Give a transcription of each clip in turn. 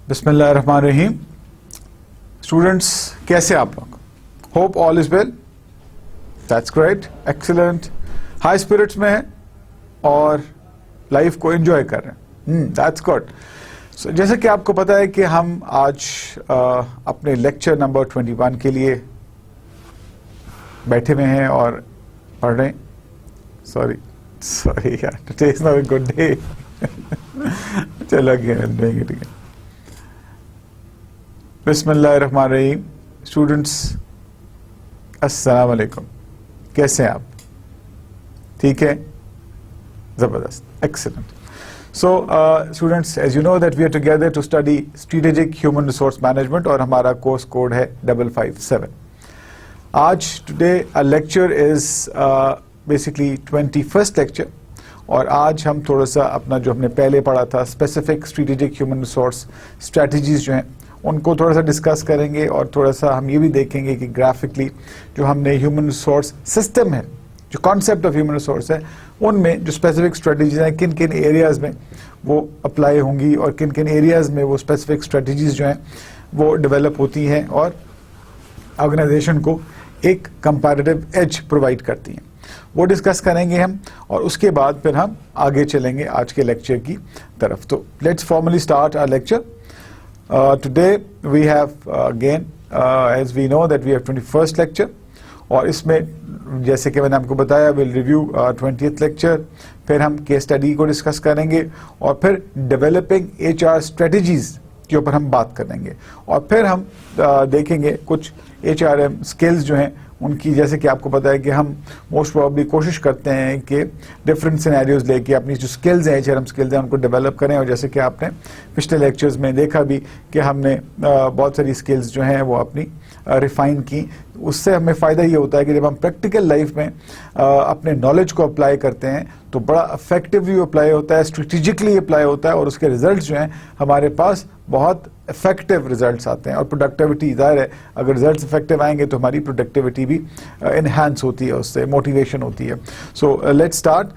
बिस्मिल्लाहिर्रहमानिर्रहीम। स्टूडेंट्स, कैसे आप लोग? Hope all is well, that's great, excellent, high spirits में हैं और लाइफ को एंजॉय कर रहे हैं, दैट्स गुड। सो जैसे कि आपको पता है कि हम आज अपने लेक्चर नंबर 21 के लिए बैठे हुए हैं और पढ़ रहे हैं। सॉरी यार, today is not a good day. चलो अगेन, बिस्मिल्लाहिर्रहमानिर्रहीम। स्टूडेंट्स, अस्सलाम वालेकुम। कैसे हैं आप? ठीक है, जबरदस्त, excellent. So students, as you know that we are together to study strategic human resource management और हमारा कोर्स कोड है 557। आज today our lecture is basically 21st lecture और आज हम थोड़ा सा अपना जो हमने पहले पढ़ा था specific strategic human resource strategies जो हैं उनको थोड़ा सा डिस्कस करेंगे और थोड़ा सा हम ये भी देखेंगे कि ग्राफिकली जो हमने ह्यूमन रिसोर्स सिस्टम है, जो कॉन्सेप्ट ऑफ ह्यूमन रिसोर्स है, उनमें जो स्पेसिफिक स्ट्रेटजीज हैं किन किन एरियाज में वो अप्लाई होंगी और किन किन एरियाज में वो स्पेसिफिक स्ट्रेटजीज जो हैं वो डेवलप होती हैं और ऑर्गेनाइजेशन को एक कंपैरेटिव एज प्रोवाइड करती हैं। वो डिस्कस करेंगे हम और उसके बाद फिर हम आगे चलेंगे आज के लेक्चर की तरफ। तो let's formally start our lecture. Today we have again as we know that we have 21st lecture और इसमें जैसे कि मैंने आपको बताया विल रिव्यू 20th लेक्चर, फिर हम केस स्टडी को डिस्कस करेंगे और फिर डेवलपिंग HR स्ट्रेटजीज के ऊपर हम बात करेंगे और फिर हम देखेंगे कुछ HRM स्किल्स जो हैं उनकी। जैसे कि आपको पता है कि हम मोस्ट प्रोबेबली कोशिश करते हैं कि डिफरेंट सिनेरियोज लेके अपनी जो स्किल्स हैं, HRM स्किल्स हैं, उनको डेवलप करें। और जैसे कि आपने पिछले लेक्चर्स में देखा भी कि हमने बहुत सारी स्किल्स जो हैं वो अपनी रिफाइन की। उससे हमें फ़ायदा ये होता है कि जब हम प्रैक्टिकल लाइफ में अपने नॉलेज को अप्लाई करते हैं तो बड़ा इफेक्टिवली अप्लाई होता है, स्ट्रेटेजिकली अप्लाई होता है और उसके रिजल्ट्स जो हैं हमारे पास बहुत इफेक्टिव रिजल्ट्स आते हैं। और प्रोडक्टिविटी, ज़ाहिर है अगर रिजल्ट्स इफेक्टिव आएंगे तो हमारी प्रोडक्टिविटी भी इन्हांस होती है, उससे मोटिवेशन होती है। So let's start.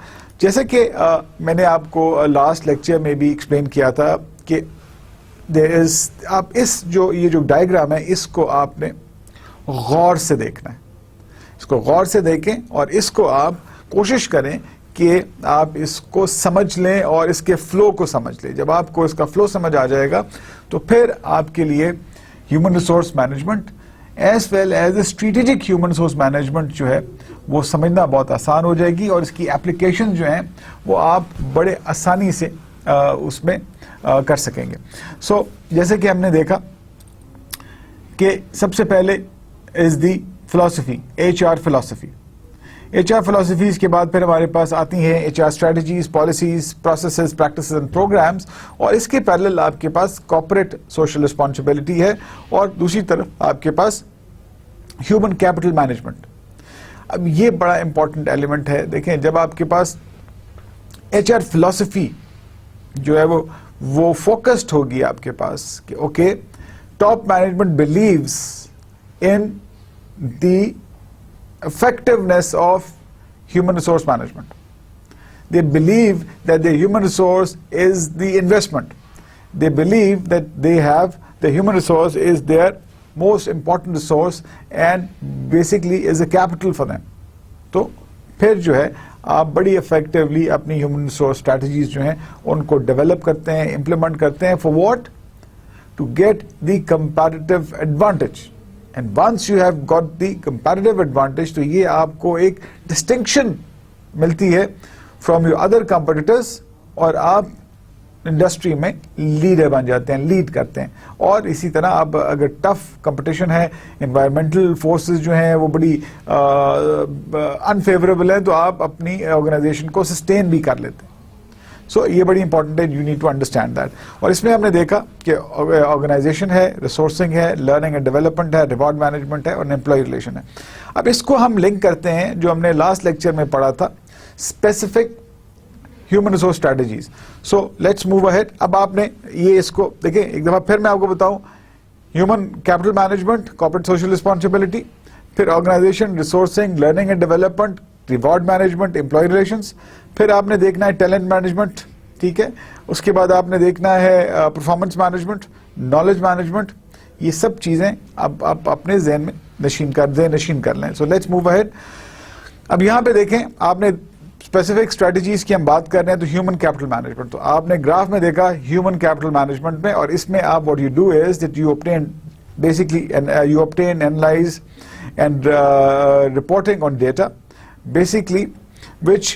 जैसे कि मैंने आपको लास्ट लेक्चर में भी एक्सप्लेन किया था कि आप ये जो डायग्राम है इसको आपने गौर से देखना है। इसको गौर से देखें और इसको आप कोशिश करें कि आप इसको समझ लें और इसके फ्लो को समझ लें। जब आपको इसका फ्लो समझ आ जाएगा तो फिर आपके लिए human resource management as well as strategic human resource management जो है वो समझना बहुत आसान हो जाएगी और इसकी एप्लीकेशन जो है वो आप बड़े आसानी से उसमें कर सकेंगे। सो जैसे कि हमने देखा कि सबसे पहले is the philosophy, HR philosophy. HR philosophies के बाद फिर हमारे पास आती हैं HR strategies, policies, processes, practices and programmes और इसके पैरेलल आपके पास कॉर्पोरेट सोशल रिस्पॉन्सिबिलिटी है और दूसरी तरफ आपके पास ह्यूमन कैपिटल मैनेजमेंट। अब ये बड़ा इंपॉर्टेंट एलिमेंट है। देखें, जब आपके पास HR फिलॉसफी जो है वो फोकस्ड होगी आपके पास कि okay, top management believes in the effectiveness of human resource management. They believe that the human resource is the investment. They believe that the human resource is their most important resource and basically is a capital for them. तो फिर जो है आप बड़ी effectively अपनी human resource strategies जो हैं उनको develop करते हैं, implement करते हैं for what? To get the comparative advantage. And once you have got the comparative advantage, तो ये आपको एक distinction मिलती है from your other competitors और आप इंडस्ट्री में लीडर बन जाते हैं, लीड करते हैं। और इसी तरह अब अगर टफ कंपटीशन है, एनवायरमेंटल फोर्सेस जो हैं वो बड़ी अनफेवरेबल है, तो आप अपनी ऑर्गेनाइजेशन को सस्टेन भी कर लेते हैं। सो ये बड़ी इंपॉर्टेंट है, you need to understand that. और इसमें हमने देखा कि ऑर्गेनाइजेशन है, रिसोर्सिंग है, लर्निंग एंड डेवलपमेंट है, रिवॉर्ड मैनेजमेंट है और एम्प्लॉय रिलेशन है। अब इसको हम लिंक करते हैं जो हमने लास्ट लेक्चर में पढ़ा था, specific human resource strategies. So let's move ahead. अब आपने ये इसको देखिए एक दफा फिर मैं आपको बताऊं, human capital management, corporate social responsibility, फिर organisation, resourcing, learning and development, reward management, employee relations, फिर आपने देखना है टैलेंट मैनेजमेंट, ठीक है। उसके बाद आपने देखना है परफॉर्मेंस मैनेजमेंट, नॉलेज मैनेजमेंट, ये सब चीजें अब आप अपने ज़हन में नशीन कर लें। So let's move ahead. अब यहाँ पे देखें, आपने स्पेसिफिक स्ट्रेटजीज की हम बात कर रहे हैं, तो ह्यूमन कैपिटल मैनेजमेंट, तो आपने ग्राफ में देखा ह्यूमन कैपिटल मैनेजमेंट में, और इसमें आप what you do is that you obtain basically you obtain, analyze and reporting on data basically which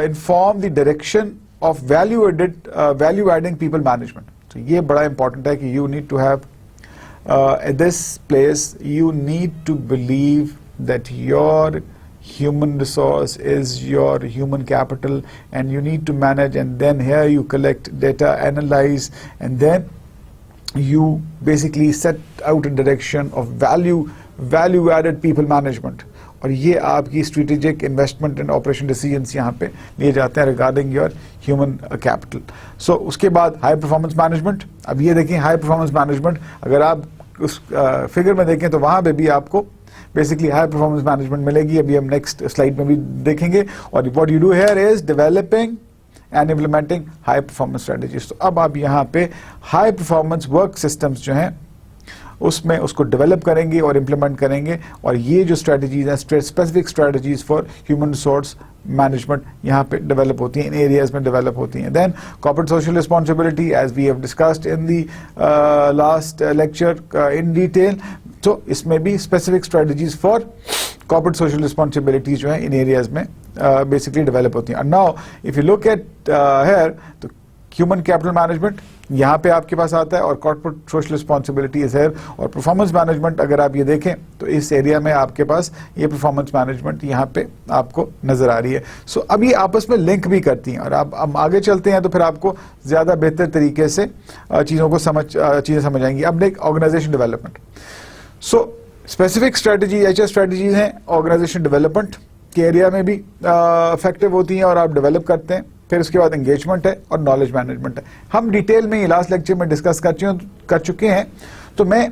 inform the direction of value adding people management. So ये बड़ा important है कि you need to have at this place you need to believe that your human resource is your human capital and you need to manage, and then here you collect data, analyze, and then you basically set out a direction of value added people management, और ये आपकी strategic investment and operation decisions यहाँ पे लिए जाते हैं regarding your human capital. So उसके बाद high performance management. अब ये देखें high performance management, अगर आप उस फिगर में देखें तो वहाँ पे भी आपको basically high performance management मिलेगी, अभी हम next slide में भी देखेंगे। और what you do here is developing and implementing high performance strategies. तो अब आप यहाँ पे high performance work systems जो हैं उसमें उसको डेवलप करेंगे और इम्प्लीमेंट करेंगे, और ये जो स्ट्रेटजीज हैं specific strategies for human resource management यहाँ पे डेवलप होती हैं, इन एरियाज में डेवलप होती हैं। Then corporate social responsibility, as we have discussed in the last lecture in detail, तो इसमें भी specific strategies for corporate social responsibilities जो है इन एरियाज में बेसिकली डेवलप होती हैं। Now if you look at here, तो ह्यूमन कैपिटल मैनेजमेंट यहाँ पे आपके पास आता है, और corporate social responsibility is here, और परफॉर्मेंस मैनेजमेंट अगर आप ये देखें तो इस एरिया में आपके पास ये परफॉर्मेंस मैनेजमेंट यहाँ पे आपको नजर आ रही है। सो अब ये आपस में लिंक भी करती हैं, और आप हम आगे चलते हैं तो फिर आपको ज्यादा बेहतर तरीके से चीजों को चीजें समझ आएंगी। अब देख organisation development. So specific strategy HR strategies हैं ऑर्गेनाइजेशन डेवलपमेंट के एरिया में भी इफेक्टिव होती हैं और आप डेवलप करते हैं। फिर उसके बाद एंगेजमेंट है और नॉलेज मैनेजमेंट है। हम डिटेल में ये लास्ट लेक्चर में डिस्कस कर चुके हैं, तो मैं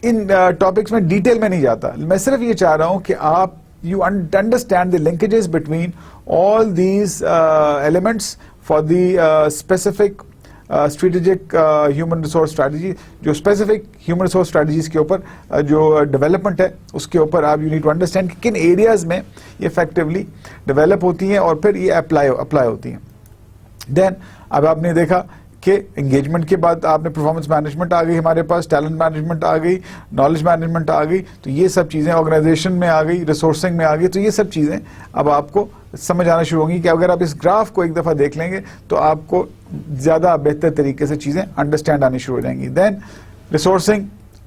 इन टॉपिक्स में डिटेल में नहीं जाता। मैं सिर्फ ये चाह रहा हूं कि आप you understand the linkages between all these elements for the specific strategic human resource strategy. जो स्पेसिफिक ह्यूमन रिसोर्स स्ट्रेटजीज के ऊपर जो डेवलपमेंट है उसके ऊपर आप यू नीड टू अंडरस्टैंड कि किन एरियाज में ये इफेक्टिवली डेवलप होती हैं और फिर ये अप्लाई होती हैं। देन अब आपने देखा कि एंगेजमेंट के बाद आपने परफॉर्मेंस मैनेजमेंट आ गई हमारे पास, टैलेंट मैनेजमेंट आ गई, नॉलेज मैनेजमेंट आ गई, तो ये सब चीज़ें ऑर्गेनाइजेशन में आ गई, रिसोर्सिंग में आ गई, तो ये सब चीज़ें अब आपको समझ आना शुरू होंगी कि अगर आप इस ग्राफ को एक दफ़ा देख लेंगे तो आपको ज़्यादा बेहतर तरीके से चीज़ें अंडरस्टैंड आनी शुरू हो जाएंगी। Then resourcing,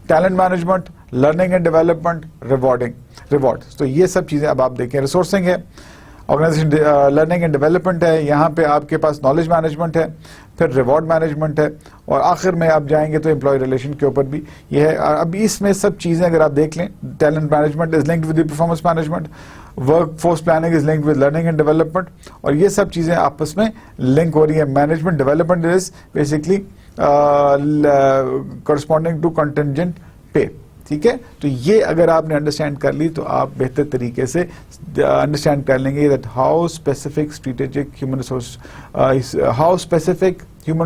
talent management, learning and development, reward, तो ये सब चीज़ें अब आप देखें। रिसोर्सिंग है, ऑर्गेनाइजेशन लर्निंग एंड डेवलपमेंट है, यहाँ पे आपके पास नॉलेज मैनेजमेंट है, फिर रिवॉर्ड मैनेजमेंट है, और आखिर में आप जाएंगे तो एम्प्लॉय रिलेशन के ऊपर भी ये है। अब इसमें सब चीज़ें अगर आप देख लें, talent management is linked with performance management, work force planning is linked with learning and development, और ये सब चीज़ें आपस में लिंक हो रही है। Management development is basically corresponding to contingent pay, ठीक है। तो ये अगर आपने अंडरस्टैंड कर ली तो आप बेहतर तरीके से अंडरस्टैंड कर लेंगे that how specific strategic human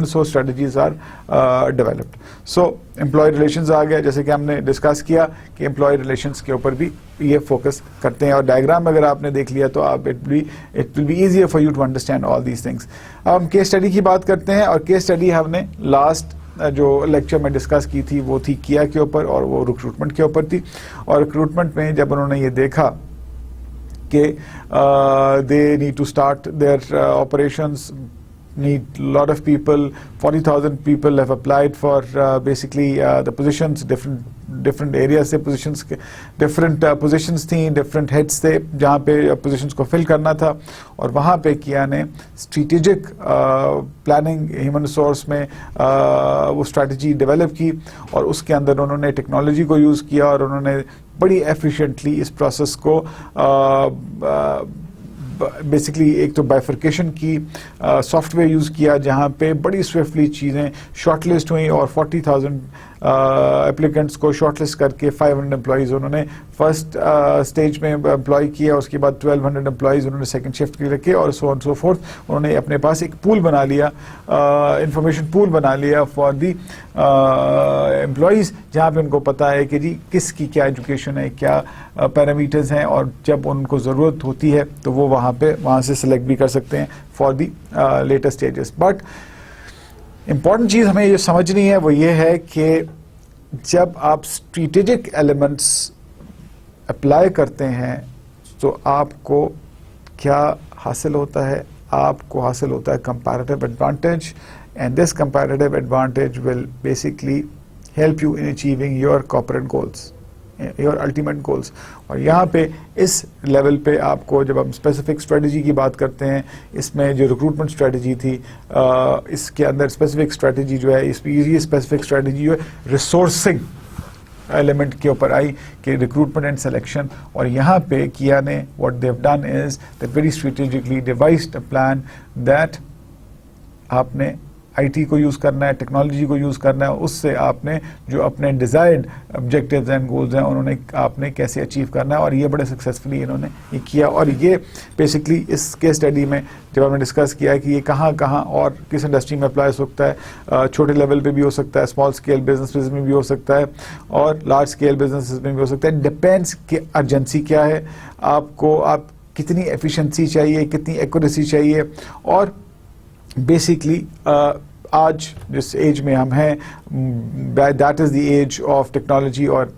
resource strategies are developed. So employee relations आ गया, जैसे कि हमने डिस्कस किया कि एम्प्लॉय रिलेशंस के ऊपर भी ये फोकस करते हैं, और डायग्राम अगर आपने देख लिया तो आप it will be easier for you to understand all these things. अब हम केस स्टडी की बात करते हैं, और केस स्टडी हमने लास्ट जो लेक्चर में डिस्कस की थी वो थी किया के ऊपर, और वो रिक्रूटमेंट के ऊपर थी। और रिक्रूटमेंट में जब उन्होंने ये देखा कि they need to start their operations, need lot of people, 40,000 people have applied for basically the positions, different areas से positions के different positions थी, different heads थे जहाँ पे positions को fill करना था, और वहाँ पे किया ने strategic planning human resource में वो strategy develop की, और उसके अंदर उन्होंने technology को use किया, और उन्होंने बड़ी efficiently इस process को बेसिकली एक तो बाइफर्केशन की सॉफ्टवेयर यूज़ किया जहाँ पे बड़ी स्विफ्टली चीज़ें शॉर्टलिस्ट हुई और 40,000 एप्लीकेंट्स को शॉर्टलिस्ट करके 500 एम्प्लॉयज़ उन्होंने फर्स्ट स्टेज में एम्प्लॉय किया, उसके बाद 1200 एम्प्लॉयज़ उन्होंने सेकंड शिफ्ट के रखे और सो ऑन सो फोर्थ। उन्होंने अपने पास एक पूल बना लिया, इंफॉर्मेशन पूल बना लिया फॉर दी एम्प्लॉयज़, जहाँ पे उनको पता है कि जी किसकी क्या एजुकेशन है, क्या पैरामीटर्स हैं, और जब उनको ज़रूरत होती है तो वो वहाँ से सेलेक्ट भी कर सकते हैं for the later stages. But important चीज़ हमें ये समझनी है वो ये है कि जब आप स्ट्रेटेजिक एलिमेंट्स अप्लाई करते हैं तो आपको क्या हासिल होता है? आपको हासिल होता है comparative advantage, and this comparative advantage will basically help you in achieving your corporate goals, your ultimate goals. और यहाँ पे इस लेवल पे आपको जब हम स्पेसिफिक स्ट्रेटजी की बात करते हैं, इसमें जो रिक्रूटमेंट स्ट्रेटजी थी, इसके अंदर स्पेसिफिक स्ट्रेटजी जो है, ये स्पेसिफिक स्ट्रेटजी जो है रिसोर्सिंग एलिमेंट के ऊपर आई कि रिक्रूटमेंट एंड सिलेक्शन। और यहाँ पे किया ने what they have done is that very strategically devised a plan that आपने आईटी को यूज़ करना है, टेक्नोलॉजी को यूज़ करना है, उससे आपने जो अपने डिजायर्ड ऑब्जेक्टिव्स एंड गोल्स हैं उन्होंने आपने कैसे अचीव करना है। और ये बड़े सक्सेसफुली इन्होंने ये किया। और ये बेसिकली इस केस स्टडी में जब हमने डिस्कस किया कि ये कहाँ कहाँ और किस इंडस्ट्री में अप्लाई हो सकता है, छोटे लेवल पे भी हो सकता है, स्मॉल स्केल बिजनेस में भी हो सकता है, और लार्ज स्केल बिजनेस में भी हो सकता है। डिपेंड्स कि अर्जेंसी क्या है, आपको आप कितनी एफिशिएंसी चाहिए, कितनी एक्यूरेसी चाहिए। और बेसिकली आज जिस एज में हम हैं, that is the age of technology और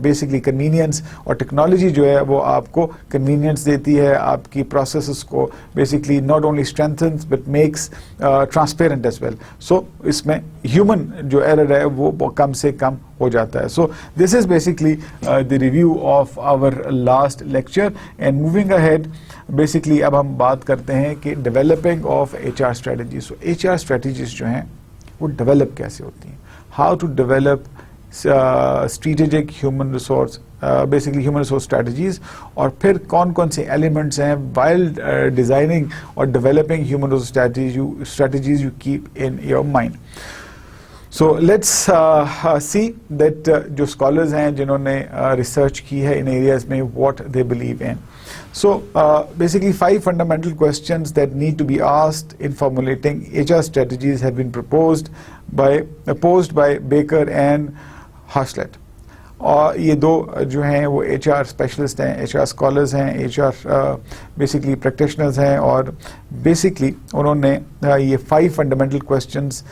बेसिकली कन्वीनियंस। और टेक्नोलॉजी जो है वो आपको कन्वीनियंस देती है, आपकी प्रोसेसेस को basically not only strengthens but makes transparent as well. So इसमें ह्यूमन जो एरर है वो कम से कम हो जाता है। So this is basically the review of our last lecture and moving ahead basically अब हम बात करते हैं कि developing of HR strategies. So HR strategies जो हैं वो डेवलप कैसे होती हैं, how to develop strategic human resource, basically human resource strategies, और फिर कौन कौन से एलिमेंट्स हैं वाइल डिजाइनिंग और developing human resource strategies you keep in your mind. So let's see that जो scholars हैं जिन्होंने research की है in areas में what they believe in. So basically 5 fundamental questions that need to be asked in formulating HR strategies have been proposed by Baker and Haslett. और ये दो जो हैं वो HR स्पेशलिस्ट हैं, HR स्कॉलर्स हैं, HR बेसिकली प्रैक्टिशनर्स हैं, और बेसिकली उन्होंने ये 5 फंडामेंटल क्वेश्चंस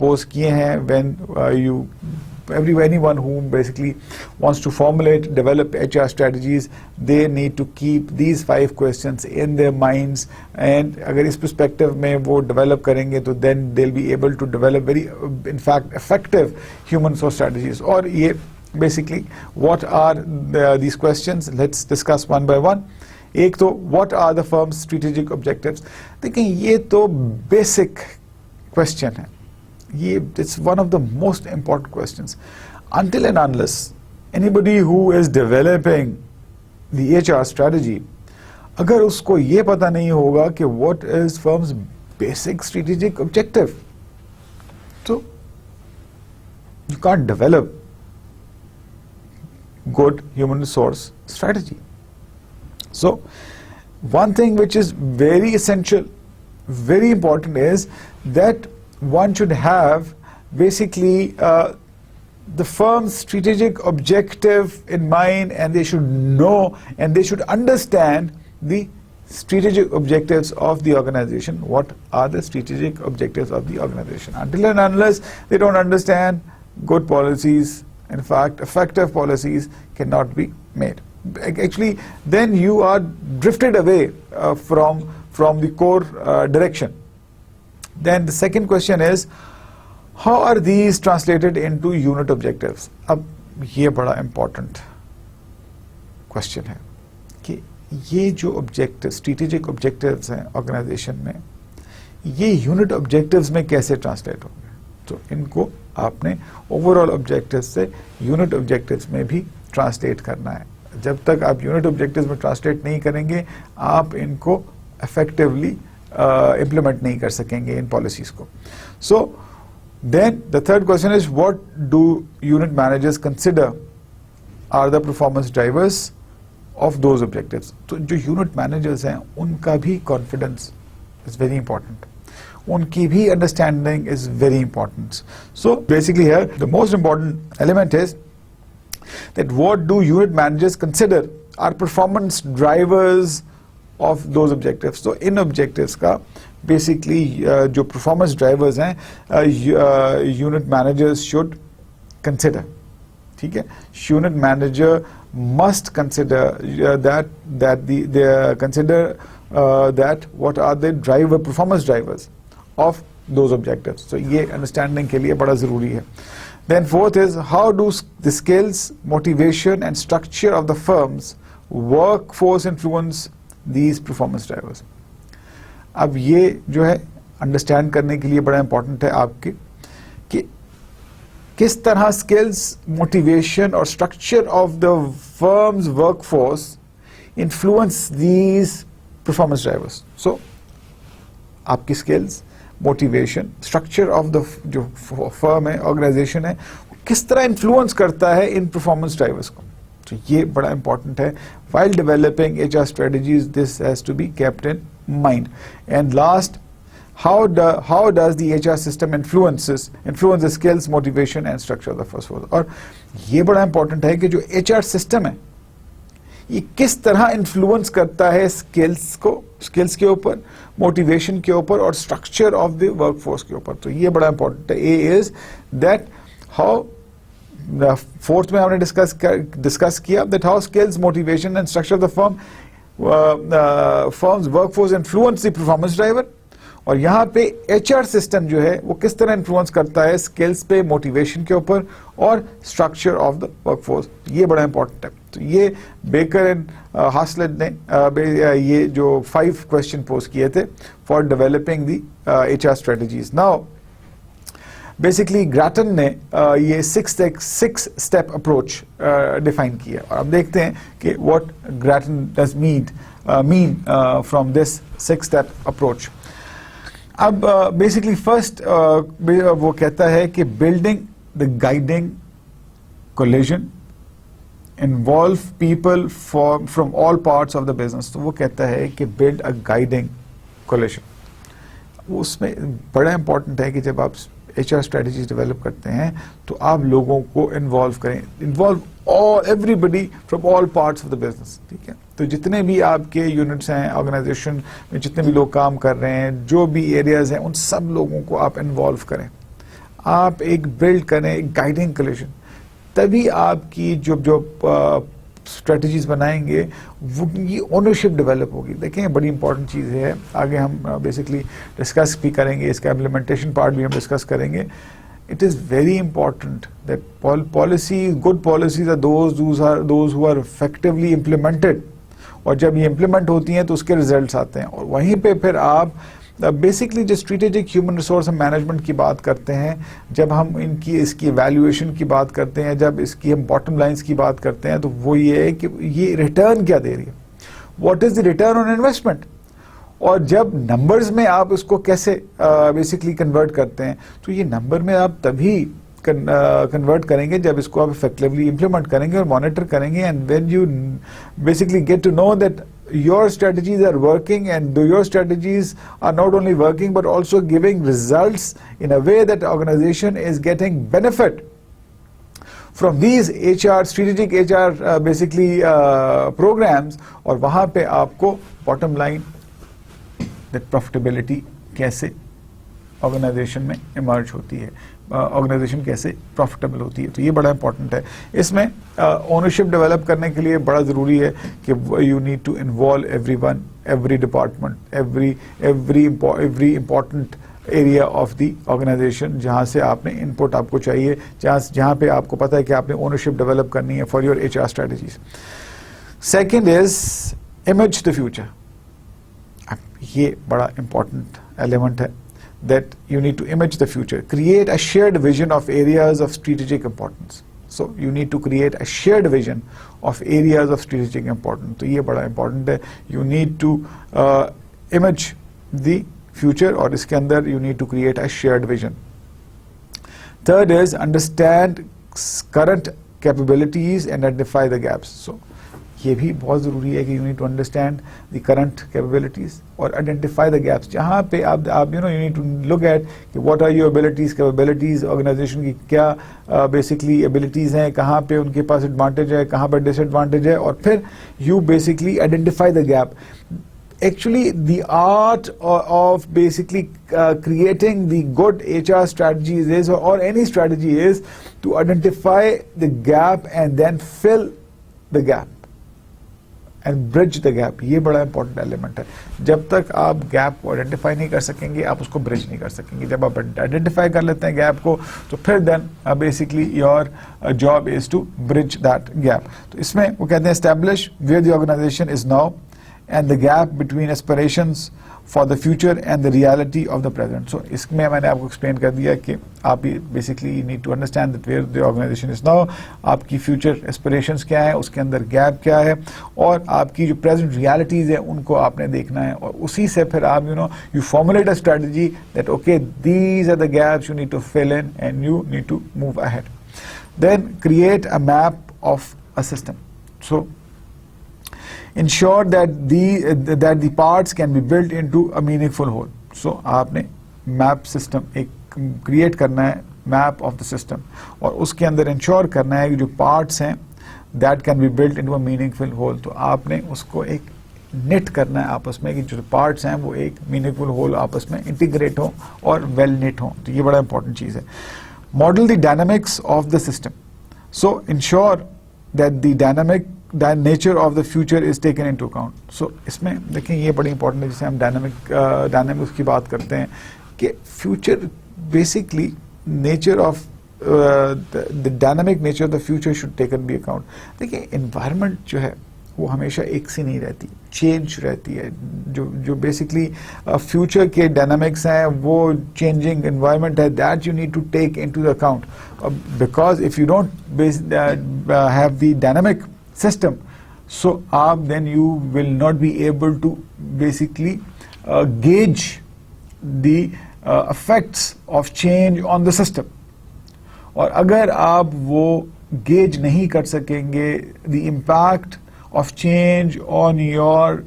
पोज किए हैं when anyone who basically wants to formulate, develop HR strategies, they need to keep these 5 questions in their minds, and अगर इस perspective में वो develop करेंगे तो then they'll be able to develop very in fact effective human resource strategies. और ये basically what are these questions? Let's discuss one by one. एक तो what are the firm's strategic objectives? देखिए ये तो basic question है, ये it's one of the most important questions. Until and unless anybody who is developing the HR strategy, अगर उसको ये पता नहीं होगा कि what is firm's basic strategic objective, so you can't develop good human resource strategy. So one thing which is very essential, very important is that one should have basically the firm's strategic objective in mind, and they should know and they should understand the strategic objectives of the organization. What are the strategic objectives of the organization? Until and unless they don't understand, good policies, in fact effective policies, cannot be made. Actually then you are drifted away from the core direction. Then the second question is, how are these translated into unit objectives? अब ये बड़ा important question है कि ये जो objectives, strategic objectives हैं organization में, ये unit objectives में कैसे translate होंगे? तो इनको आपने overall objectives से unit objectives में भी translate करना है. जब तक आप यूनिट ऑब्जेक्टिव्स में ट्रांसलेट नहीं करेंगे आप इनको इफेक्टिवली इम्प्लीमेंट नहीं कर सकेंगे इन पॉलिसीज को. So then the third question is what do unit managers consider are the performance drivers of those objectives. तो जो यूनिट मैनेजर्स हैं उनका भी कॉन्फिडेंस इज वेरी इंपॉर्टेंट, उनकी भी understanding is very important. So basically here the most important element is that what do unit managers consider are performance drivers of those objectives. So in objectives का basically जो performance drivers हैं unit managers should consider. ठीक है, unit manager must consider that what are the performance drivers of those objectives. So ये understanding के लिए बड़ा ज़रूरी है. Then fourth is how do the skills, motivation and structure of the firm's workforce influence these performance drivers. अब ये जो है अंडरस्टैंड करने के लिए बड़ा इंपॉर्टेंट है आपके कि किस तरह स्किल्स, मोटिवेशन और structure of the firm's workforce influence these performance drivers. So आपकी skills, motivation, structure of the जो फर्म है, ऑर्गेनाइजेशन है, किस तरह इन्फ्लुएंस करता है इन परफॉर्मेंस ड्राइवर्स को. तो ये बड़ा इंपॉर्टेंट है. While developing HR strategies this has to be kept in mind. And last, how does the HR system influence the skills, motivation and structure of the first force. और ये बड़ा important है कि जो HR सिस्टम है ये किस तरह इन्फ्लुएंस करता है स्किल्स को, स्किल्स के ऊपर, मोटिवेशन के ऊपर और स्ट्रक्चर ऑफ द वर्कफोर्स के ऊपर. तो ये बड़ा इंपॉर्टेंट है. ए इज दैट हाउ, फोर्थ में हमने डिस्कस किया that how skills, motivation and structure of the firm's workforce influence the performance driver. और यहाँ पे एचआर सिस्टम जो है वो किस तरह इन्फ्लुएंस करता है स्किल्स पे, मोटिवेशन के ऊपर और स्ट्रक्चर ऑफ द वर्कफोर्स. ये बड़ा इंपॉर्टेंट है. तो ये बेकर एंड हासलेट ने ये जो 5 क्वेश्चन पोज किए थे for developing the HR strategies. Now basically Grattan ने ये 6 स्टेप अप्रोच डिफाइन किया. और अब देखते हैं कि what Grattan does mean from this 6 step approach. अब बेसिकली फर्स्ट वो कहता है कि building the guiding collision involve people from all parts of the business. तो वो कहता है कि बिल्ड अ गाइडिंग कोलिजन. उसमें बड़ा इंपॉर्टेंट है कि जब आप एचआर स्ट्रेटजीज डेवलप करते हैं तो आप लोगों को इन्वॉल्व करें, involve everybody from all parts of the business. ठीक है, तो जितने भी आपके यूनिट्स हैं, ऑर्गेनाइजेशन में जितने भी लोग काम कर रहे हैं, जो भी एरियाज हैं, उन सब लोगों को आप इन्वॉल्व करें. आप एक बिल्ड करें एक गाइडिंग कोलिजन. तभी आपकी जो स्ट्रेटजीज बनाएंगे वो ये ओनरशिप डेवलप होगी. देखें बड़ी इंपॉर्टेंट चीज़ है, आगे हम बेसिकली डिस्कस भी करेंगे, इसका इम्प्लीमेंटेशन पार्ट भी हम डिस्कस करेंगे. It is very important that good policies are those who are effectively implemented. और जब ये इम्प्लीमेंट होती हैं तो उसके रिजल्ट्स आते हैं. और वहीं पे फिर आप बेसिकली जो स्ट्रेटेजिक ह्यूमन रिसोर्स मैनेजमेंट की बात करते हैं, जब हम इसकी इवैल्यूएशन की बात करते हैं, जब इसकी हम बॉटम लाइंस की बात करते हैं, तो वो ये है कि ये रिटर्न क्या दे रही है, what is the return on investment. और जब नंबर्स में आप उसको कैसे बेसिकली कन्वर्ट करते हैं, तो ये नंबर में आप तभी कन्वर्ट करेंगे जब इसको आप इफेक्टिवली इम्प्लीमेंट करेंगे और मॉनिटर करेंगे. And when you basically get to know that your strategies are working and your strategies are not only working but also giving results in a way that the organization is getting benefit from these HR strategic HR basically programs. और वहाँ पे आपको bottom line that profitability कैसे organisation में emerge होती है, organisation कैसे profitable होती है. तो ये बड़ा इंपॉर्टेंट है. इसमें ओनरशिप डेवलप करने के लिए बड़ा ज़रूरी है कि you need to involve everyone, every department, every important area of the organisation जहाँ से आपने इनपुट आपको चाहिए, जहाँ पे आपको पता है कि आपने ओनरशिप डेवलप करनी है for your HR strategies. Second is image the future. ये बड़ा इंपॉर्टेंट एलिमेंट है that you need to image the future, create a shared vision of areas of strategic importance. So you need to create a shared vision of areas of strategic importance. तो ये बड़ा important है. You need to image the future, और इसके अंदर you need to create a shared vision. Third is understand current capabilities and identify the gaps. So ये भी बहुत ज़रूरी है कि you need to understand the current capabilities और identify the gaps. जहाँ पे आप you need to look at कि what are your abilities, capabilities, organization की क्या basically abilities हैं, कहाँ पे उनके पास advantage है, कहाँ पर disadvantage है, और फिर you basically identify the gap. Actually, the art of basically creating the good HR strategies is, or any strategy is, to identify the gap and then fill the gap and bridge the gap. ये बड़ा important element है. जब तक आप gap को identify नहीं कर सकेंगे, आप उसको bridge नहीं कर सकेंगे. जब आप identify कर लेते हैं gap को, तो फिर then basically your job is to bridge that gap. तो इसमें वो कहते हैं establish where the organization is now and the gap between aspirations for the future and the reality of the present. So इसमें मैंने आपको explain कर दिया कि आप basically you need to understand that where the organization is now, आपकी future aspirations क्या है, उसके अंदर gap क्या है, और आपकी जो present realities है उनको आपने देखना है, और उसी से फिर आप you formulate a strategy that okay, these are the gaps you need to fill in and you need to move ahead. Then create a map of a system. So ensure that the parts can be built into a meaningful whole. So आपने map system एक create करना है, map of the system, और उसके अंदर ensure करना है कि जो parts हैं that can be built into a meaningful whole. तो आपने उसको एक knit करना है आपस में कि जो parts हैं वो एक meaningful whole आपस में integrate हो और well knit हो. तो ये बड़ा important चीज़ है. Model the dynamics of the system. So ensure that the nature of the future is taken into account. So इसमें देखें ये बड़ी important है, जिसे हम dynamics की बात करते हैं कि future basically nature of the dynamic nature of the future should taken be account. देखिए environment जो है वो हमेशा एक सी नहीं रहती, चेंज रहती है. जो बेसिकली फ्यूचर के डायनामिक्स हैं वो चेंजिंग एनवायरनमेंट है, that you need to take into the account, because if you don't have the dynamic system, so then you will not be able to basically gauge the effects of change on the system. और अगर आप वो gauge नहीं कर सकेंगे the impact of change on your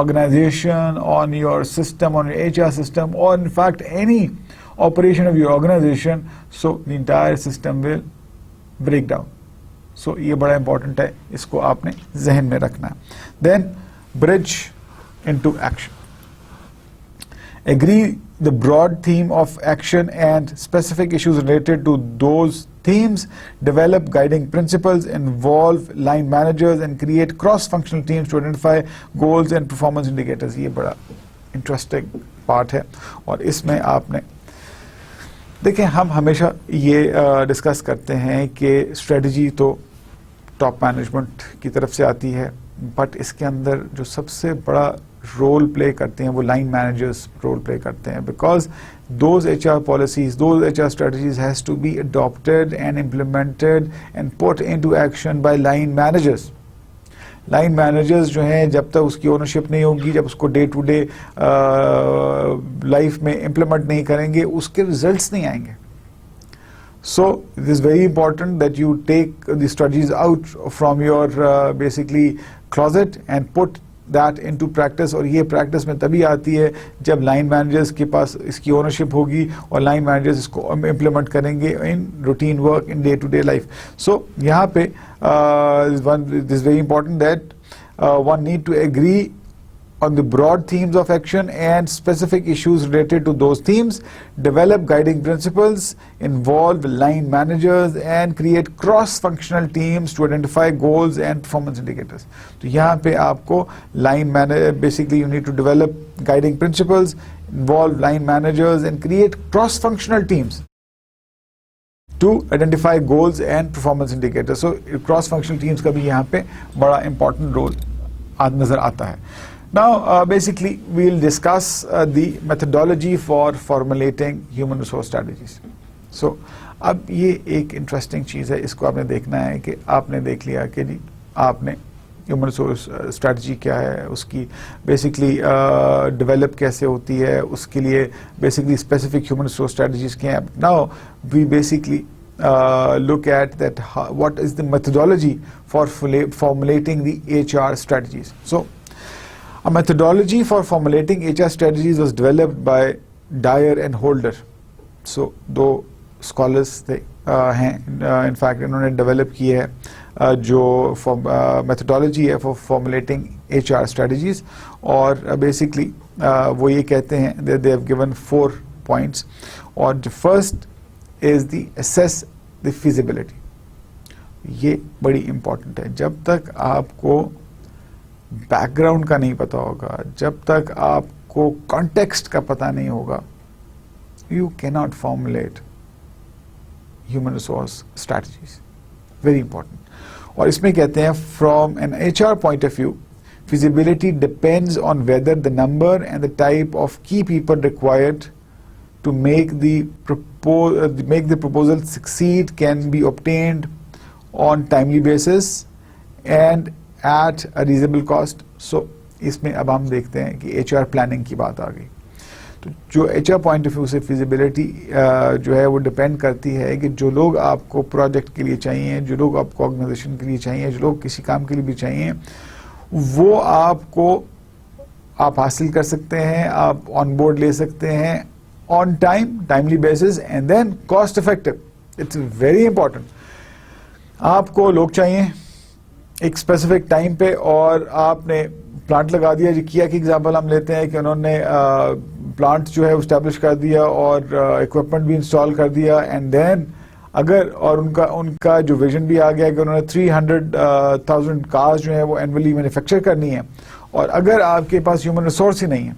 organization, on your system, on your HR system, or in fact any operation of your organization, so the entire system will break down. So ये बड़ा important है, इसको आपने जहन में रखना है. Then bridge into action. Agree the broad theme of action and specific issues related to those themes. Develop guiding principles, involve line managers and create cross-functional teams to identify goals and performance indicators. ये बड़ा interesting part है, और इसमें आपने देखिए हम हमेशा ये डिस्कस करते हैं कि स्ट्रेटजी तो टॉप मैनेजमेंट की तरफ से आती है, बट इसके अंदर जो सबसे बड़ा रोल प्ले करते हैं वो लाइन मैनेजर्स रोल प्ले करते हैं, because those HR policies, those HR strategies has to be adopted and implemented and put into action by line managers. Line managers जो हैं जब तक उसकी ओनरशिप नहीं होगी, जब उसको डे टू डे लाइफ में इम्प्लीमेंट नहीं करेंगे, उसके रिजल्ट्स नहीं आएंगे. So it is very important that you take the strategies out from your basically closet and put that into practice. और ये practice में तभी आती है जब line managers के पास इसकी ownership होगी और line managers इसको implement करेंगे in routine work, in day to day life. So यहाँ पे it is very important that one need to agree on the broad themes of action and specific issues related to those themes, develop guiding principles, involve line managers and create cross-functional teams to identify goals and performance indicators. तो यहाँ पे आपको line manager, basically you need to develop guiding principles, involve line managers and create cross-functional teams to identify goals and performance indicators. So cross-functional teams का भी यहाँ पे बड़ा important role नजर आता है. Now, basically, we'll discuss the methodology for formulating human resource strategies. सो अब ये एक इंटरेस्टिंग चीज़ है, इसको आपने देखना है कि आपने देख लिया कि जी आपने ह्यूमन रिसोर्स स्ट्रेटजी क्या है, उसकी बेसिकली डेवलप कैसे होती है, उसके लिए basically specific human resource strategies क्या हैं. Now we basically look at that what is the methodology for formulating the HR strategies. So a methodology for formulating HR strategies was developed by Dyer and Holder. So दो scholars थे हैं, in fact इन्होंने develop की है जो methodology है for formulating HR strategies, और basically वो ये कहते हैं that they have given 4 points, और the first is the assess the feasibility. ये बड़ी important है. जब तक आपको बैकग्राउंड का नहीं पता होगा, जब तक आपको कॉन्टेक्स्ट का पता नहीं होगा, you can not formulate human resource strategies. Very important. और इसमें कहते हैं from an HR point of view, feasibility depends on whether the number and the type of key people required to make the proposal succeed can be obtained on timely basis and at a reasonable cost. So इसमें अब हम देखते हैं कि HR planning की बात आ गई. तो जो HR पॉइंट ऑफ व्यू से फिजिबिलिटी जो है वो डिपेंड करती है कि जो लोग आपको प्रोजेक्ट के लिए चाहिए, जो लोग आपको ऑर्गेनाइजेशन के लिए चाहिए, जो लोग किसी काम के लिए भी चाहिए, वो आप हासिल कर सकते हैं, आप ऑन बोर्ड ले सकते हैं on timely basis and then cost effective. It's very important. आपको लोग चाहिए एक स्पेसिफिक टाइम पे, और आपने प्लांट लगा दिया. जी किया की एग्जांपल हम लेते हैं कि उन्होंने प्लांट जो है एस्टेब्लिश कर दिया और इक्विपमेंट भी इंस्टॉल कर दिया, एंड देन अगर और उनका जो विजन भी आ गया कि उन्होंने 300,000 कार्स जो है वो एनुअली मैन्युफैक्चर करनी है, और अगर आपके पास ह्यूमन रिसोर्स ही नहीं है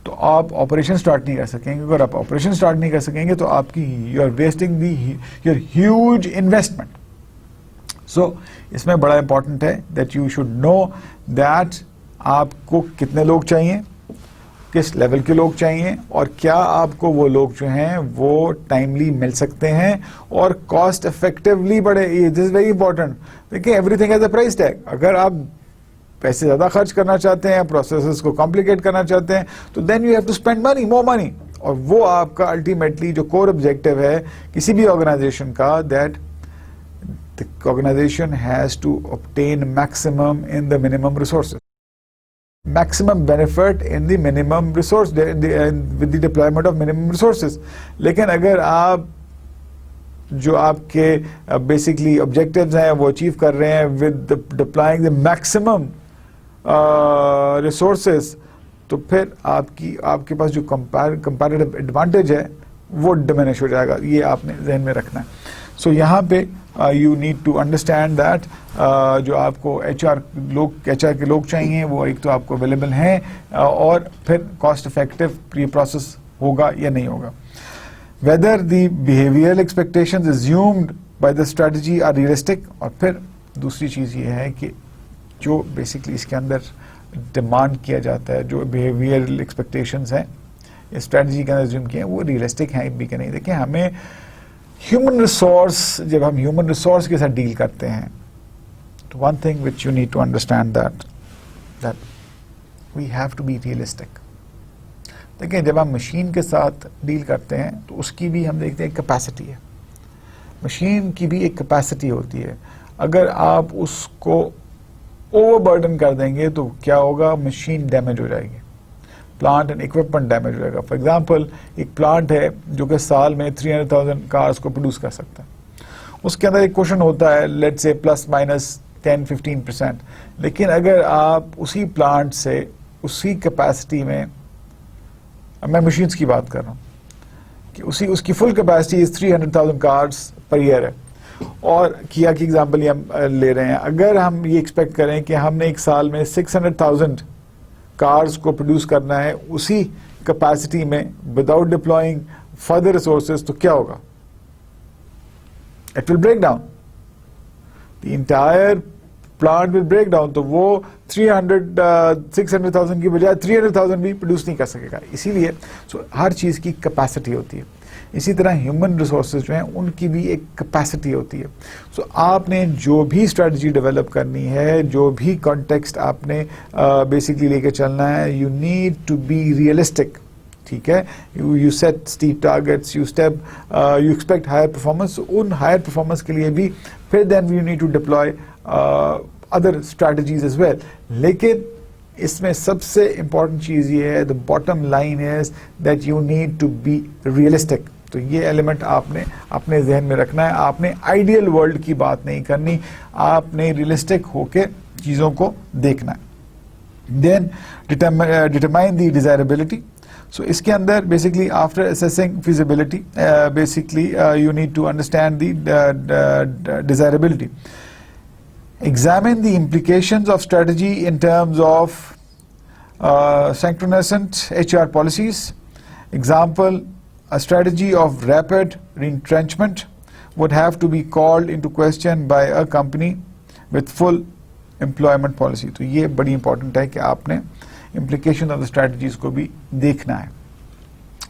तो आप ऑपरेशन स्टार्ट नहीं कर सकेंगे. अगर आप ऑपरेशन स्टार्ट नहीं कर सकेंगे तो आपकी you are wasting your huge investment. So इसमें बड़ा इंपॉर्टेंट है that you should know that आपको कितने लोग चाहिए, किस लेवल के लोग चाहिए, और क्या आपको वो लोग जो हैं वो टाइमली मिल सकते हैं और कॉस्ट इफेक्टिवली बड़े. This is very important. देखिए everything has a price tag. अगर आप पैसे ज्यादा खर्च करना चाहते हैं, प्रोसेसेस को कॉम्प्लिकेट करना चाहते हैं, तो then you have to spend money, more money. और वो आपका अल्टीमेटली जो कोर ऑब्जेक्टिव है किसी भी ऑर्गेनाइजेशन का, that the organisation has to obtain maximum in the minimum resources, maximum benefit in the minimum resource with the deployment of minimum resources. लेकिन अगर आप जो आपके बेसिकली ऑब्जेक्टिव्स हैं वो अचीव कर रहे हैं with deploying the maximum resources, तो फिर आपके पास जो कंपैरेटिव एडवांटेज है वो डिमिनिश हो जाएगा. ये आपने जहन में रखना है. सो यहाँ पे you need to understand that जो आपको HR के लोग चाहिए वो एक तो आपको अवेलेबल हैं, और फिर कॉस्ट इफेक्टिव ये प्रोसेस होगा या नहीं होगा. Whether the behavioral expectations assumed by the strategy are realistic. और फिर दूसरी चीज़ ये है कि जो बेसिकली इसके अंदर डिमांड किया जाता है, जो बिहेवियरल एक्सपेक्टेशंस हैं इस स्ट्रेटजी के अंदर assume किए हैं, वो रियलिस्टिक हैं भी कि नहीं. देखिए हमें ह्यूमन रिसोर्स, जब हम ह्यूमन रिसोर्स के साथ डील करते हैं, तो one thing which you need to understand that we have to be realistic. देखिए जब हम मशीन के साथ डील करते हैं तो उसकी भी हम देखते हैं कैपेसिटी है. मशीन की भी एक कैपेसिटी होती है. अगर आप उसको ओवरबर्डन कर देंगे तो क्या होगा, मशीन डैमेज हो जाएगी, प्लांट एंड इक्विपमेंट डैमेज हो जाएगा. फॉर एग्जांपल एक प्लांट है जो कि साल में 300,000 कार्स को प्रोड्यूस कर सकता है. उसके अंदर एक क्वेश्चन होता है, लेट्स से +-10-15%. लेकिन अगर आप उसी प्लांट से उसी कैपेसिटी में, मैं मशीन्स की बात कर रहा हूँ, कि उसकी full capacity 300,000 cars per year है, और किया की एग्जांपल ये हम ले रहे हैं. अगर हम ये एक्सपेक्ट करें कि हमने एक साल में 600,000 कार्स को प्रोड्यूस करना है उसी कैपेसिटी में विदाउट डिप्लॉइंग फर्दर रिसोर्सेज, तो क्या होगा, it will break down. The entire plant will break down. तो वो 600,000 की बजाय 300,000 भी प्रोड्यूस नहीं कर सकेगा. इसीलिए हर चीज की कैपेसिटी होती है. इसी तरह ह्यूमन रिसोर्सेज जो हैं उनकी भी एक कैपेसिटी होती है। सो आपने जो भी स्ट्रेटजी डेवलप करनी है, जो भी कॉन्टेक्स्ट आपने बेसिकली लेके चलना है, you need to be realistic, ठीक है। You set steep targets, you expect higher performance, उन हायर परफॉर्मेंस के लिए भी फिर then you need to deploy other strategies as well. लेकिन इसमें सबसे इंपॉर्टेंट चीज ये है, the bottom line is that you need to be realistic. तो ये एलिमेंट आपने अपने जहन में रखना है। आपने आइडियल वर्ल्ड की बात नहीं करनी, आपने रियलिस्टिक होके चीजों को देखना है। Then determine the desirability. So इसके अंदर basically after assessing feasibility, basically you need to understand the desirability. Examine the implications of strategy in terms of synchronized HR policies. Example, a strategy of rapid retrenchment would have to be called into question by a company with full employment policy. तो ये बड़ी important है कि आपने implication of the strategies को भी देखना है।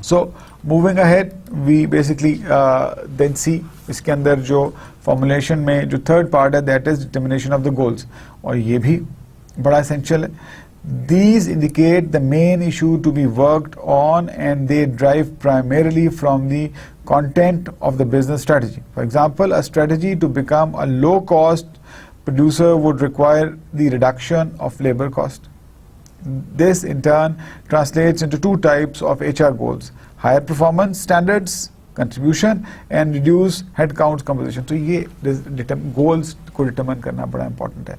So moving ahead, we basically then see इसके अंदर जो फॉर्मुलेशन में जो थर्ड पार्ट है that is determination of the goals, और ये भी बड़ा एसेंशियल है। These indicate the main issue to be worked on and they drive primarily from the content of the business strategy. For example, a strategy to become a low-cost producer would require the reduction of labor cost. This in turn translates into two types of HR goals: higher performance standards contribution and reduce headcount composition. तो ये goals को determine करना बड़ा important है।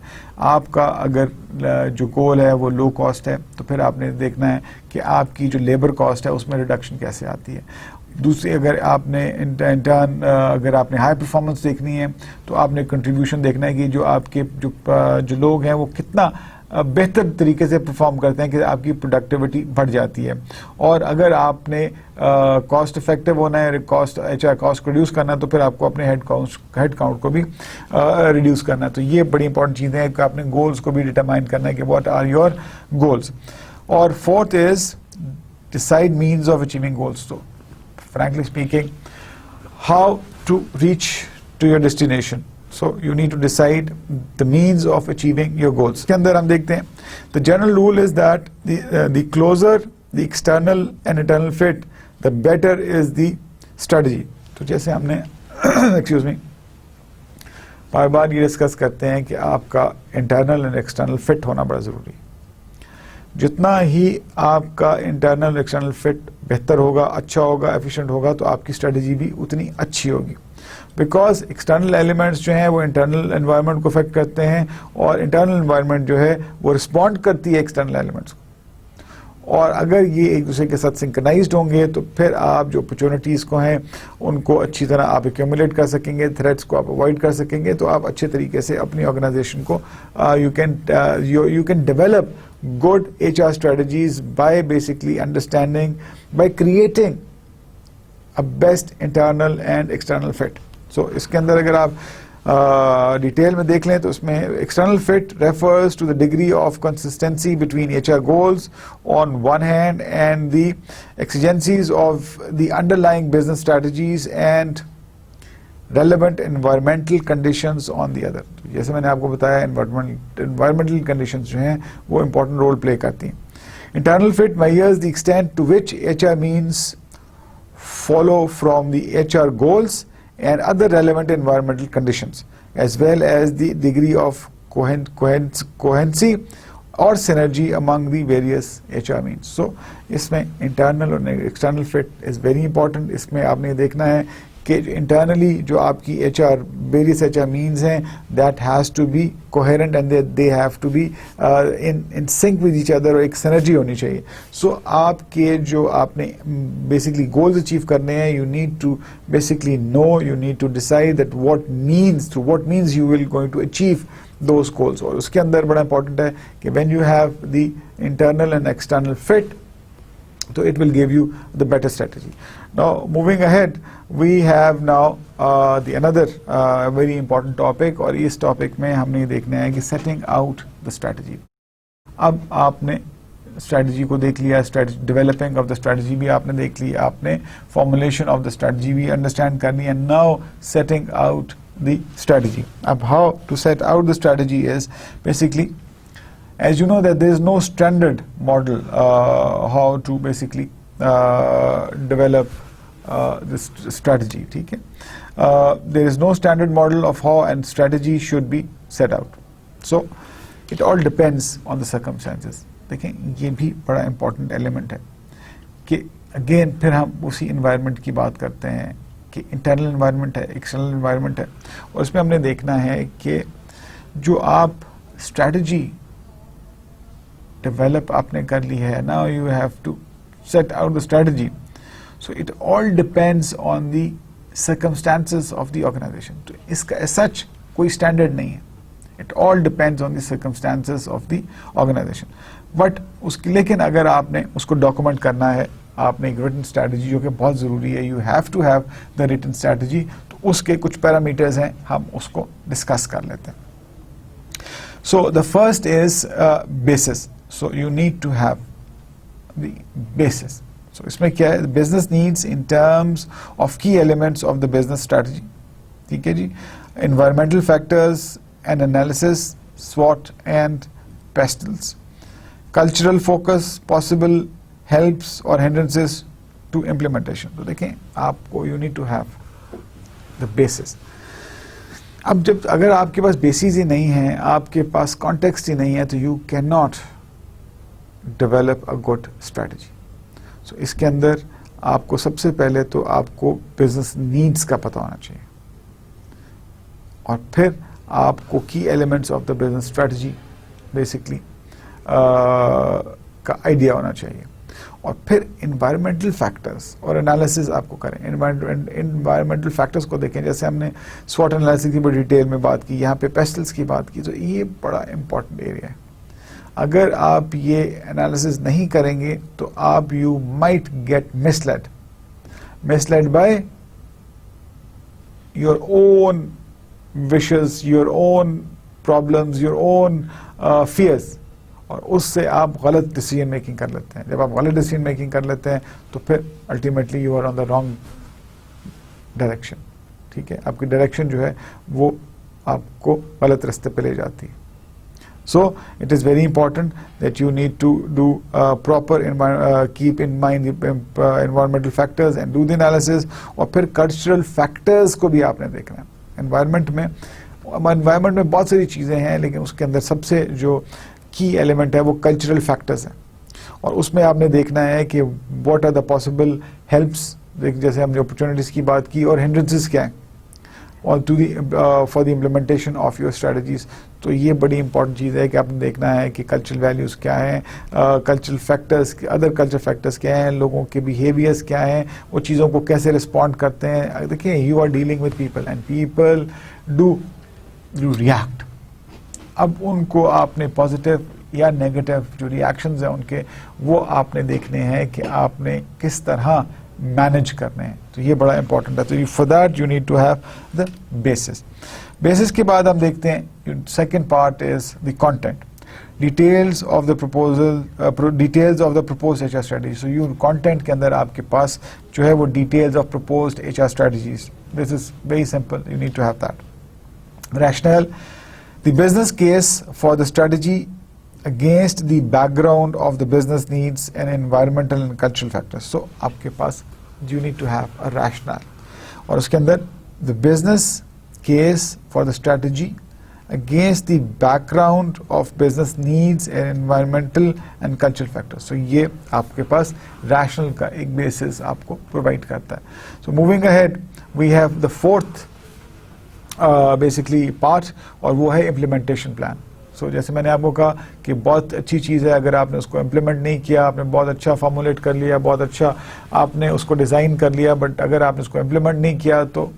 आपका अगर जो गोल है वो लो कॉस्ट है तो फिर आपने देखना है कि आपकी जो लेबर कॉस्ट है उसमें रिडक्शन कैसे आती है। दूसरी, अगर आपने इंटर्न अगर आपने हाई परफॉर्मेंस देखनी है तो आपने कंट्रीब्यूशन देखना है कि जो आपके जो लोग हैं वो कितना बेहतर तरीके से परफॉर्म करते हैं कि आपकी प्रोडक्टिविटी बढ़ जाती है। और अगर आपने कॉस्ट इफेक्टिव होना है, HR कॉस्ट रिड्यूस करना है, तो फिर आपको अपने हेड काउंट को भी रिड्यूस करना है। तो ये बड़ी इंपॉर्टेंट चीज़ें हैं कि आपने गोल्स को भी डिटरमाइन करना है कि व्हाट आर योर गोल्स। और fourth is decide means of achieving goals. तो frankly speaking, how to reach to your destination. So you need to decide the means of achieving your goals. इसके अंदर हम देखते हैं the general rule is that the closer the external and internal fit, the better is the strategy. तो जैसे हमने excuse me बार बार ये discuss करते हैं कि आपका इंटरनल एंड एक्सटर्नल फिट होना बड़ा जरूरी है। जितना ही आपका इंटरनल एक्सटर्नल फिट बेहतर होगा, अच्छा होगा, एफिशिएंट होगा, तो आपकी स्ट्रेटजी भी उतनी अच्छी होगी। बिकॉज एक्सटर्नल एलिमेंट्स जो हैं वो इंटरनल एनवायरनमेंट को अफेक्ट करते हैं और इंटरनल एनवायरनमेंट जो है वो रिस्पॉन्ड करती है एक्सटर्नल एलिमेंट्स को। और अगर ये एक दूसरे के साथ सिंक्रोनाइज्ड होंगे तो फिर आप जो अपॉर्चुनिटीज़ को हैं उनको अच्छी तरह आप एक्यूमुलेट कर सकेंगे, थ्रेट्स को आप अवॉइड कर सकेंगे। तो आप अच्छे तरीके से अपनी ऑर्गेनाइजेशन को you can develop good HR strategies by basically understanding, by creating a best internal and external fit. So इसके अंदर अगर आप डिटेल में देख लें तो इसमें external fit refers to the degree of consistency between HR goals on one hand and the exigencies of the underlying business strategies and relevant environmental conditions on the other. जैसे मैंने आपको बताया environmental conditions जो हैं वो important role play करती हैं। Internal fit measures the extent to which HR means follow from the HR goals and other relevant environmental conditions, as well as the degree of coherency or synergy among the various HR means. So इसमें internal और external fit is very important. इसमें आपने देखना है कि internally जो आपकी HR various HR means हैं that has to be coherent and they have to be in sync with each other, और एक सिनर्जी होनी चाहिए। सो आपके जो आपने बेसिकली गोल्स अचीव करने हैं, you need to basically know, you need to decide that what means you will going to achieve those goals. और उसके अंदर बड़ा इंपॉर्टेंट है कि when you have the internal and external fit, so it will give you the better strategy. Now moving ahead, we have now the another very important topic, और इस topic में हमने देखना है कि setting out the strategy. अब आपने strategy को देख लिया, strategy developing of the strategy भी आपने देख ली, आपने फॉर्मुलेशन ऑफ द स्ट्रेटजी भी अंडरस्टैंड करनी है. Now setting out the strategy. अब how to set out the strategy is basically, as you know that there is no standard model how to basically develop this strategy. ठीक है, there is no standard model of how and strategy should be set out. So it all depends on the circumstances. देखें, ये भी बड़ा important element है कि again फिर हम उसी environment की बात करते हैं कि internal environment है, external environment है, और इसमें हमने देखना है कि जो आप strategy develop आपने कर ली है, now you have to set out the strategy. So it all depends on the circumstances of the organization. तो इसका as such कोई standard नहीं है. It all depends on the circumstances of the organization. But उसकी, लेकिन अगर आपने उसको document करना है, आपने एक written strategy जो कि बहुत ज़रूरी है, you have to have the written strategy, तो उसके कुछ parameters हैं, हम उसको discuss कर लेते हैं. So the first is basis. So you need to have the basis. So इसमें क्या है? Business needs in terms of key elements of the business strategy. ठीक है जी? Environmental factors and analysis, SWOT and pestles. Cultural focus, possible helps or hindrances to implementation. तो देखें, आपको you need to have the basis. अब जब अगर आपके पास basis ही नहीं है, आपके पास कॉन्टेक्स्ट ही नहीं है, तो you can not develop a good strategy. So इसके अंदर आपको सबसे पहले तो आपको बिजनेस नीड्स का पता होना चाहिए, और फिर आपको की elements of the business strategy basically का आइडिया होना चाहिए, और फिर इन्वायरमेंटल फैक्टर्स और एनालिसिस आपको करें. इन्वायरमेंटल फैक्टर्स को देखें, जैसे हमने स्वॉट एनालिसिस की बड़ी डिटेल में बात की, यहाँ पे पेस्टल्स की बात की, तो ये बड़ा इंपॉर्टेंट एरिया है. अगर आप ये एनालिसिस नहीं करेंगे तो आप you might get misled by your own wishes, your own problems, your own fears, और उससे आप गलत डिसीजन मेकिंग कर लेते हैं. जब आप गलत डिसीजन मेकिंग कर लेते हैं तो फिर ultimately you are on the wrong direction. ठीक है, आपकी डायरेक्शन जो है वो आपको गलत रास्ते पे ले जाती है. So it is very important that you need to do proper keep in mind environmental factors and do the analysis. और फिर कल्चरल फैक्टर्स को भी आपने देखना है. एनवायरमेंट में बहुत सारी चीज़ें हैं, लेकिन उसके अंदर सबसे जो की एलिमेंट है वो कल्चरल फैक्टर्स हैं, और उसमें आपने देखना है कि what are the possible helps, जैसे हमने अपॉर्चुनिटीज़ की बात की, और हिंड्रेंसेस क्या हैं और to the for the implementation of your strategies. तो ये बड़ी इंपॉर्टेंट चीज़ है कि आपने देखना है कि कल्चरल वैल्यूज़ क्या हैं, cultural factors, other cultural factors क्या हैं, लोगों के बिहेवियर्स क्या हैं, वो चीज़ों को कैसे रिस्पॉन्ड करते हैं. देखिए, you are dealing with people and people do react. अब उनको आपने पॉजिटिव या नेगेटिव जो रिएक्शंस हैं उनके, वो आपने देखने हैं कि आपने किस तरह मैनेज करने हैं. तो ये बड़ा इंपॉर्टेंट है. तो for that you need to have the basis. Basis के बाद हम देखते हैं second part is the content, details of the proposal, details of the proposed HR strategy. So you content के अंदर आपके पास जो है वो details of proposed HR strategies. This is very simple, you need to have that. Rationale, the business case for the strategy against the background of the business needs and environmental and cultural factors. So आपके पास you need to have a rationale, और उसके अंदर the business case for the strategy against the background of business needs and environmental and cultural factors. So ये आपके पास rational का एक basis आपको provide करता है. So moving ahead, we have the fourth basically part, और वो है इम्प्लीमेंटेशन प्लान. सो जैसे मैंने आपको कहा कि बहुत अच्छी चीज़ है अगर आपने उसको इम्प्लीमेंट नहीं किया, आपने बहुत अच्छा फॉर्मुलेट कर लिया, बहुत अच्छा आपने उसको डिज़ाइन कर लिया, बट अगर आपने उसको इम्प्लीमेंट नहीं किया तो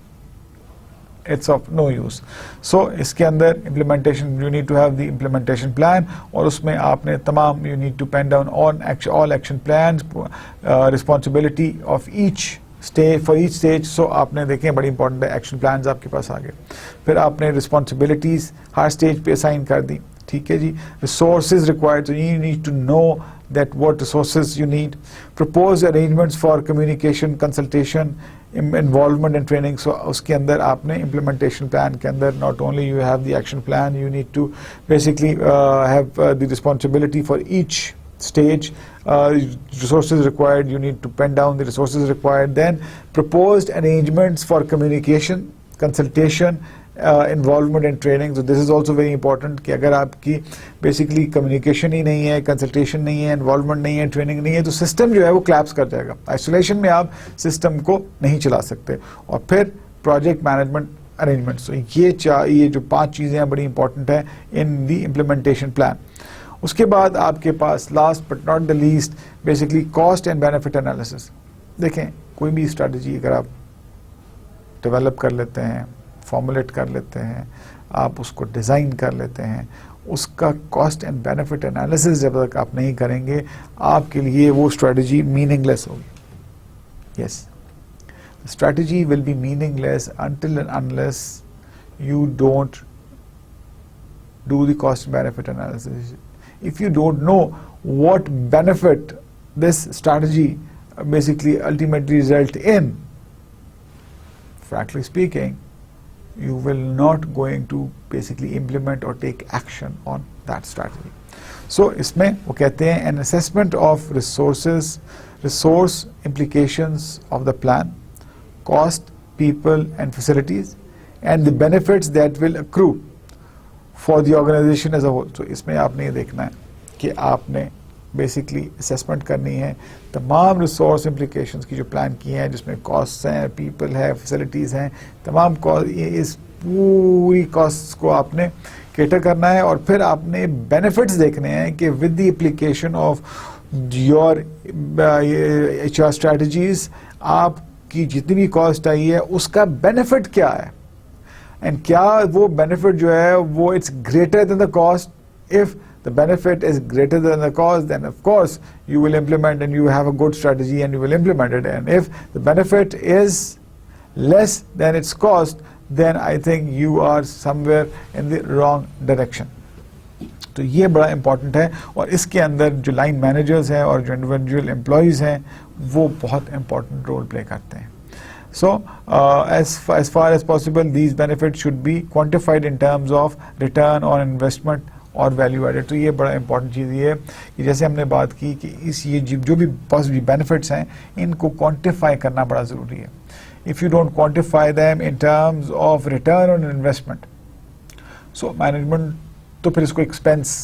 it's of no use. So इसके अंदर implementation, you need to have the implementation plan, और उसमें आपने तमाम you need to pen down all action plan, responsibility of each stage for each stage. So आपने देखें बड़ी इंपॉर्टेंट है, एक्शन प्लान्स आपके पास आ गए. फिर आपने रिस्पॉन्सिबिलिटीज हर स्टेज पे असाइन कर दी. ठीक है जी. Resources required, so you need to know that what resources you need, propose arrangements for communication, consultation, involvement and training. So उसके अंदर आपने implementation plan के अंदर not only you have the action plan, you need to basically have the responsibility for each stage, resources required, you need to pen down the resources required, then proposed arrangements for communication, consultation, involvement and training. So this is also very important कि अगर आपकी basically communication ही नहीं है, consultation नहीं है, involvement नहीं है, training नहीं है, तो system जो है वो collapse कर जाएगा. Isolation में आप system को नहीं चला सकते. और फिर project management arrangements. So ये जो 5 चीज़ें हैं बड़ी important है in the implementation plan. उसके बाद आपके पास last but not the least basically cost and benefit analysis. देखें कोई भी strategy अगर आप develop कर लेते हैं, फॉर्मुलेट कर लेते हैं, आप उसको डिज़ाइन कर लेते हैं, उसका कॉस्ट एंड बेनिफिट एनालिसिस जब तक आप नहीं करेंगे आपके लिए वो स्ट्रेटजी मीनिंगलेस होगी. Yes, strategy will be meaningless until and unless you don't do the cost and benefit analysis. If you don't know what benefit this strategy basically ultimately result in, frankly speaking, you will not going to basically implement or take action on that strategy. So इसमें वो कहते हैं an assessment of resources, resource implications of the plan, cost, people and facilities, and the benefits that will accrue for the organization as a whole. So इसमें आपने ये देखना है कि आपने बेसिकली असेसमेंट करनी है तमाम रिसोर्स इम्प्लीकेशंस की जो प्लान की हैं, जिसमें कॉस्ट्स हैं, पीपल है, फैसिलिटीज़ हैं, तमाम इस पूरी कॉस्ट्स को आपने कैटर करना है. और फिर आपने बेनिफिट्स देखने हैं कि with the application of your HR strategies आपकी जितनी भी कॉस्ट आई है उसका बेनिफिट क्या है, एंड क्या वो बेनिफिट जो है वो it's greater than the cost. If the benefit is greater than the cost, then of course you will implement and you have a good strategy and you will implement it. And if the benefit is less than its cost, then I think you are somewhere in the wrong direction. तो ये बड़ा important है और इसके अंदर जो line managers हैं और जो individual employees हैं वो बहुत important role play करते हैं. So as far as possible these benefits should be quantified in terms of return on investment और वैल्यू एडेड. तो ये बड़ा इंपॉर्टेंट चीज़ ये है कि जैसे हमने बात की कि ये जो भी पॉजिटिव बेनिफिट्स हैं इनको क्वांटिफाई करना बड़ा ज़रूरी है. If you don't quantify them in terms of return on investment, so management तो फिर इसको एक्सपेंस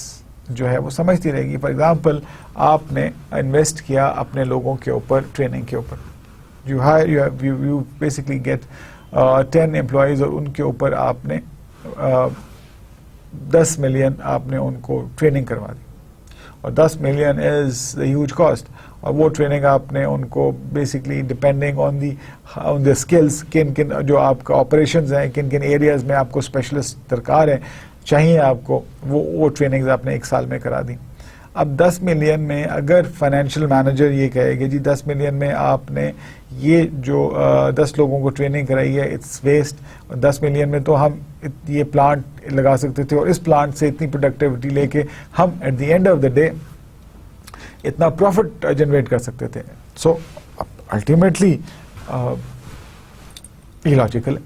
जो है वो समझती रहेगी. फॉर एग्जांपल आपने इन्वेस्ट किया अपने लोगों के ऊपर, ट्रेनिंग के ऊपर, यू बेसिकली गेट 10 एम्प्लॉयज़ और उनके ऊपर आपने 10 मिलियन आपने उनको ट्रेनिंग करवा दी और 10 million is the huge cost. और वो ट्रेनिंग आपने उनको basically depending on the skills, किन किन जो आपका ऑपरेशंस हैं, किन किन एरियाज़ में आपको स्पेशलिस्ट दरकार है, चाहिए आपको, वो ट्रेनिंग्स आपने 1 साल में करा दी. अब 10 मिलियन में अगर फाइनेंशियल मैनेजर ये कहेगा जी 10 मिलियन में आपने ये जो 10 लोगों को ट्रेनिंग कराई है इट्स वेस्ट, 10 मिलियन में तो हम ये प्लांट लगा सकते थे और इस प्लांट से इतनी प्रोडक्टिविटी लेके हम eight the end of the day इतना प्रॉफिट जनरेट कर सकते थे. सो अल्टीमेटली इलॉजिकल है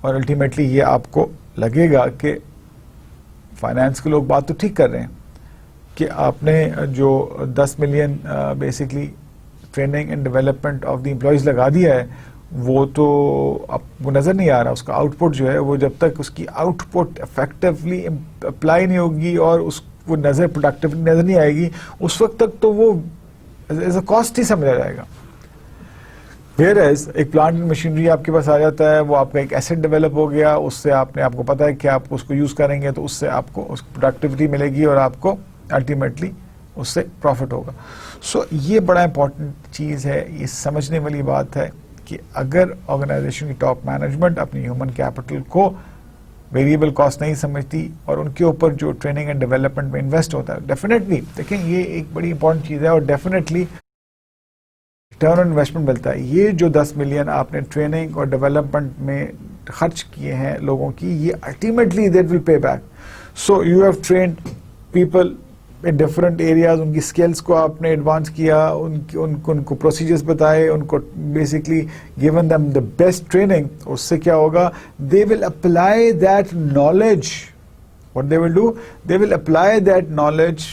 और अल्टीमेटली ये आपको लगेगा कि फाइनेंस के लोग बात तो ठीक कर रहे हैं कि आपने जो 10 million basically training and development of the employees लगा दिया है वो तो आपको नज़र नहीं आ रहा. उसका आउटपुट जो है वो जब तक उसकी आउटपुट इफेक्टिवली अप्लाई नहीं होगी और वो नज़र प्रोडक्टिवली नज़र नहीं आएगी उस वक्त तक तो वो एज अ कॉस्ट ही समझा जाएगा. वेयरएज एक प्लांट एंड मशीनरी आपके पास आ जाता है, वो आपका एक एसेट डेवलप हो गया, उससे आपको पता है कि आप उसको यूज़ करेंगे तो उससे आपको उस प्रोडक्टिविटी मिलेगी और आपको अल्टीमेटली उससे प्रॉफिट होगा. सो ये बड़ा इंपॉर्टेंट चीज़ है, ये समझने वाली बात है कि अगर ऑर्गेनाइजेशन की टॉप मैनेजमेंट अपनी ह्यूमन कैपिटल को वेरिएबल कॉस्ट नहीं समझती और उनके ऊपर जो ट्रेनिंग एंड डेवलपमेंट में इन्वेस्ट होता है, डेफिनेटली देखें ये एक बड़ी इंपॉर्टेंट चीज़ है और डेफिनेटली रिटर्न ऑन इन्वेस्टमेंट मिलता है. ये जो 10 मिलियन आपने ट्रेनिंग और डेवलपमेंट में खर्च किए हैं लोगों की, ये ultimately that will pay back. So you have trained people different areas, उनकी स्किल्स को आपने एडवांस किया, उनको प्रोसीजर्स बताए, उनको basically given them the best training. उससे क्या होगा, they will apply that knowledge. What they will do, they will apply that knowledge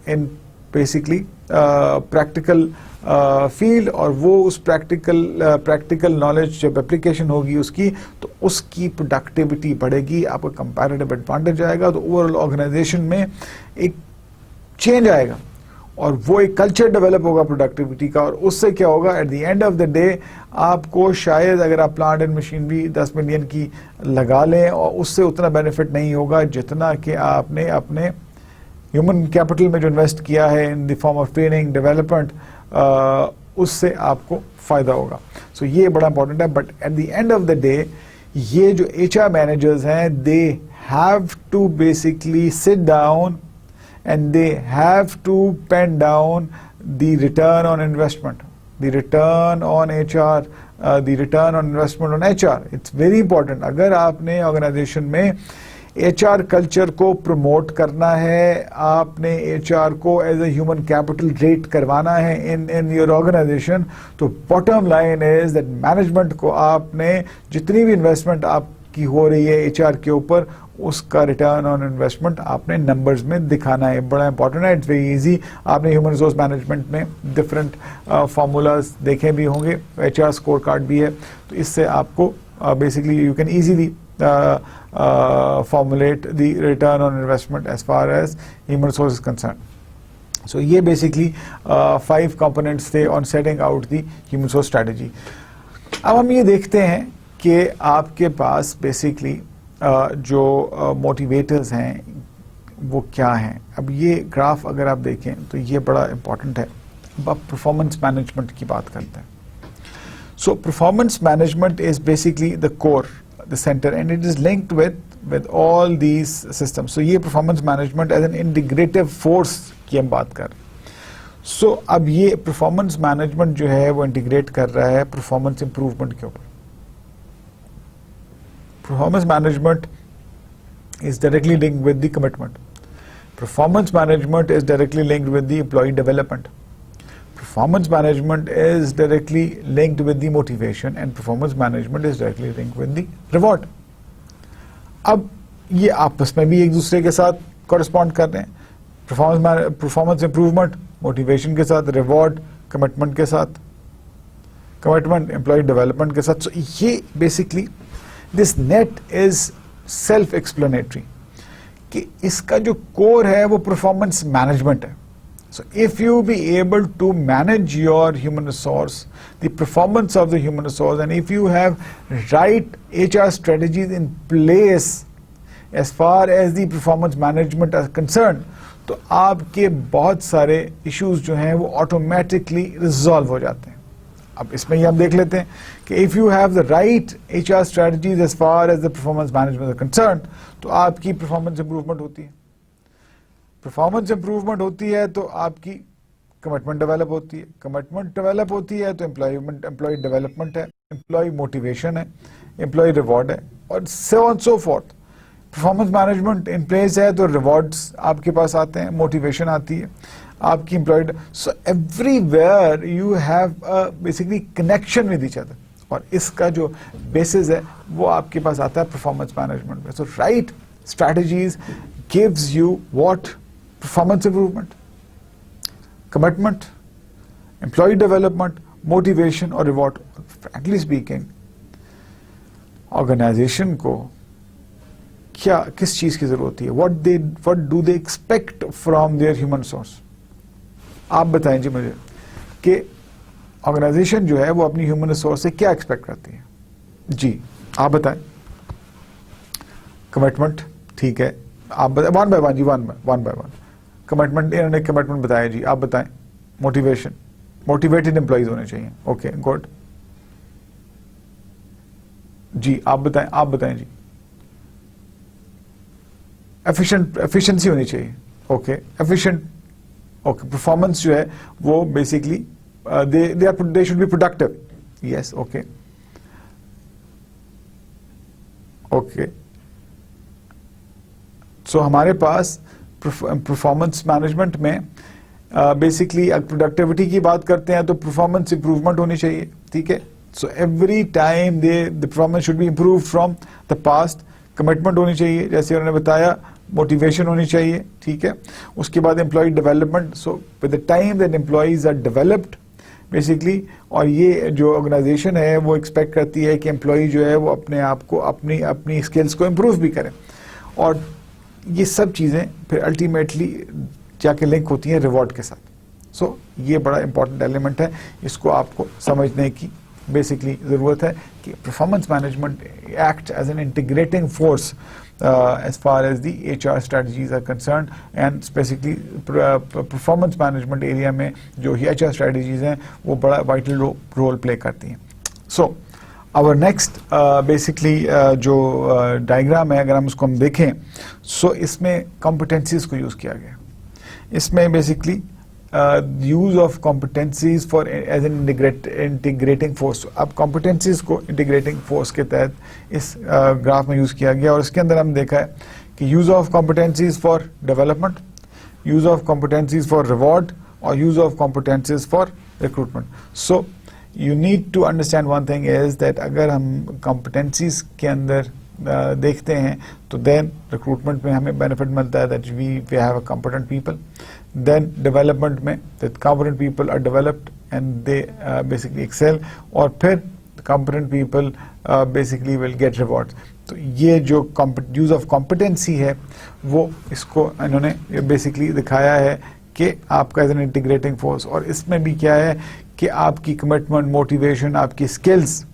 in basically practical field, और वो उस प्रैक्टिकल नॉलेज जब एप्लीकेशन होगी उसकी, तो उसकी प्रोडक्टिविटी बढ़ेगी, आपका कंपैरेटिव एडवांटेज आएगा, तो ओवरऑल ऑर्गेनाइजेशन में एक चेंज आएगा और वो एक कल्चर डेवलप होगा प्रोडक्टिविटी का. और उससे क्या होगा, eight the end of the day आपको शायद अगर आप प्लांट एंड मशीनरी 10 मिलियन की लगा लें, और उससे उतना बेनिफिट नहीं होगा जितना कि आपने अपने ह्यूमन कैपिटल में जो इन्वेस्ट किया है in the form of training development, उससे आपको फायदा होगा. सो ये बड़ा इंपॉर्टेंट है. But at the end of the day ये जो HR मैनेजर्स हैं, they have to basically sit down and they have to pen down the return on investment, the return on HR, the return on investment on HR. It's very important. अगर आपने organisation में HR culture को promote करना है, आपने HR को as a human capital rate करवाना है इन योर ऑर्गेनाइजेशन, तो bottom line is that management को आपने जितनी भी इन्वेस्टमेंट आपकी हो रही है HR के ऊपर, उसका रिटर्न ऑन इन्वेस्टमेंट आपने नंबर्स में दिखाना है. बड़ा इंपॉर्टेंट है. It's very easy. आपने ह्यूमन रिसोर्स मैनेजमेंट में डिफरेंट फार्मूलाज देखे भी होंगे, HR स्कोर कार्ड भी है, तो इससे आपको basically you can easily formulate the return on investment as far as human resources is concerned. So ये basically 5 components थे on setting out the human resource strategy. अब हम ये देखते हैं कि आपके पास बेसिकली जो मोटिवेटर्स हैं वो क्या हैं. अब ये ग्राफ अगर आप देखें तो ये बड़ा इंपॉर्टेंट है. अब आप परफॉर्मेंस मैनेजमेंट की बात करते हैं. So performance management is basically the core, the centre, and it is linked with all these systems. So ये performance management as an integrative force की हम बात कर रहे हैं. सो अब ये परफॉर्मेंस मैनेजमेंट जो है वो इंटीग्रेट कर रहा है परफॉर्मेंस इंप्रूवमेंट के ऊपर. Performance management is directly linked with the commitment. Performance management is directly linked with the employee development. Performance management is directly linked with the motivation, and performance management is directly linked with the reward. अब ये आपस में भी एक दूसरे के साथ correspond कर रहे हैं. Performance improvement motivation के साथ, reward commitment के साथ, commitment employee development के साथ. So ये basically this net is self-explanatory कि इसका जो core है वो performance management है. So if you be able to manage your human resource, the performance of the human resource, and if you have right HR strategies in place as far as the performance management are concerned, तो आपके बहुत सारे issues जो हैं वो automatically resolve हो जाते हैं. अब इसमें ही हम देख लेते हैं कि if you have the right HR strategies as far as the performance management is concern, तो आपकी परफॉर्मेंस इंप्रूवमेंट होती है. परफॉर्मेंस इंप्रूवमेंट होती है तो आपकी कमिटमेंट डेवलप होती है. कमिटमेंट डेवलप होती है तो एम्प्लॉय डेवलपमेंट है, एम्प्लॉय मोटिवेशन है, एम्प्लॉय रिवॉर्ड है, और so on so fourth. Performance management in place है तो रिवॉर्ड्स आपके पास आते हैं, मोटिवेशन आती है आपकी employed. So everywhere you have basically connection with each other, और इसका जो बेसिस है वो आपके पास आता है परफॉर्मेंस मैनेजमेंट में. So right strategies gives you what, performance improvement, commitment, employee development, motivation और रिवॉर्ड. फ्रैंकली स्पीकिंग ऑर्गेनाइजेशन को क्या किस चीज की जरूरत है, what do they expect from their human resource. आप बताएं जी मुझे कि ऑर्गेनाइजेशन जो है वो अपनी ह्यूमन रिसोर्स से क्या एक्सपेक्ट करती है. जी आप बताएं. कमिटमेंट, ठीक है, आप बताएं. One by one. कमिटमेंट, इन्होंने कमिटमेंट बताया जी, आप बताएं. मोटिवेशन, मोटिवेटेड एम्प्लॉइज होने चाहिए. ओके गुड जी, आप बताएं जी. एफिशिएंसी होनी चाहिए. Okay efficient. ओके परफॉर्मेंस जो है वो basically they should be productive. Yes okay okay. So हमारे पास परफॉर्मेंस मैनेजमेंट में बेसिकली प्रोडक्टिविटी की बात करते हैं तो परफॉर्मेंस इंप्रूवमेंट होनी चाहिए, ठीक है। So every time the performance should be improve from the past. Commitment होनी चाहिए, जैसे उन्होंने बताया, मोटिवेशन होनी चाहिए, ठीक है। उसके बाद employ development, so with the time that employees are developed basically, और ये जो ऑर्गेनाइजेशन है वो एक्सपेक्ट करती है कि एम्प्लॉय जो है वो अपने आप को अपनी स्किल्स को इम्प्रूव भी करें, और ये सब चीज़ें फिर अल्टीमेटली जाके लिंक होती हैं रिवॉर्ड के साथ। सो ये बड़ा इंपॉर्टेंट एलिमेंट है, इसको आपको समझने की बेसिकली ज़रूरत है कि performance management act as an integrating force as far as the HR strategies are concerned, and specifically performance management area में जो HR strategies हैं वो बड़ा vital role play करती हैं। So our next basically जो diagram है, अगर हम उसको देखें, so इसमें competencies को use किया गया। इसमें basically use of competencies for as an integrating force। अब competencies को integrating force के तहत इस ग्राफ में यूज़ किया गया, और इसके अंदर हम देखा है कि use of competencies for development, use of competencies for reward, और use of competencies for recruitment। So you need to understand one thing is that अगर हम competencies के अंदर देखते हैं तो then recruitment में हमें benefit मिलता है that we have a competent people, then development में that competent people are developed and they basically excel, और फिर competent people basically will get rewards। तो ये जो use of competency है वो इसको इन्होंने basically दिखाया है कि आपका एज एन इंटीग्रेटिंग फोर्स, और इसमें भी क्या है कि आपकी कमिटमेंट, मोटिवेशन, आपकी स्किल्स,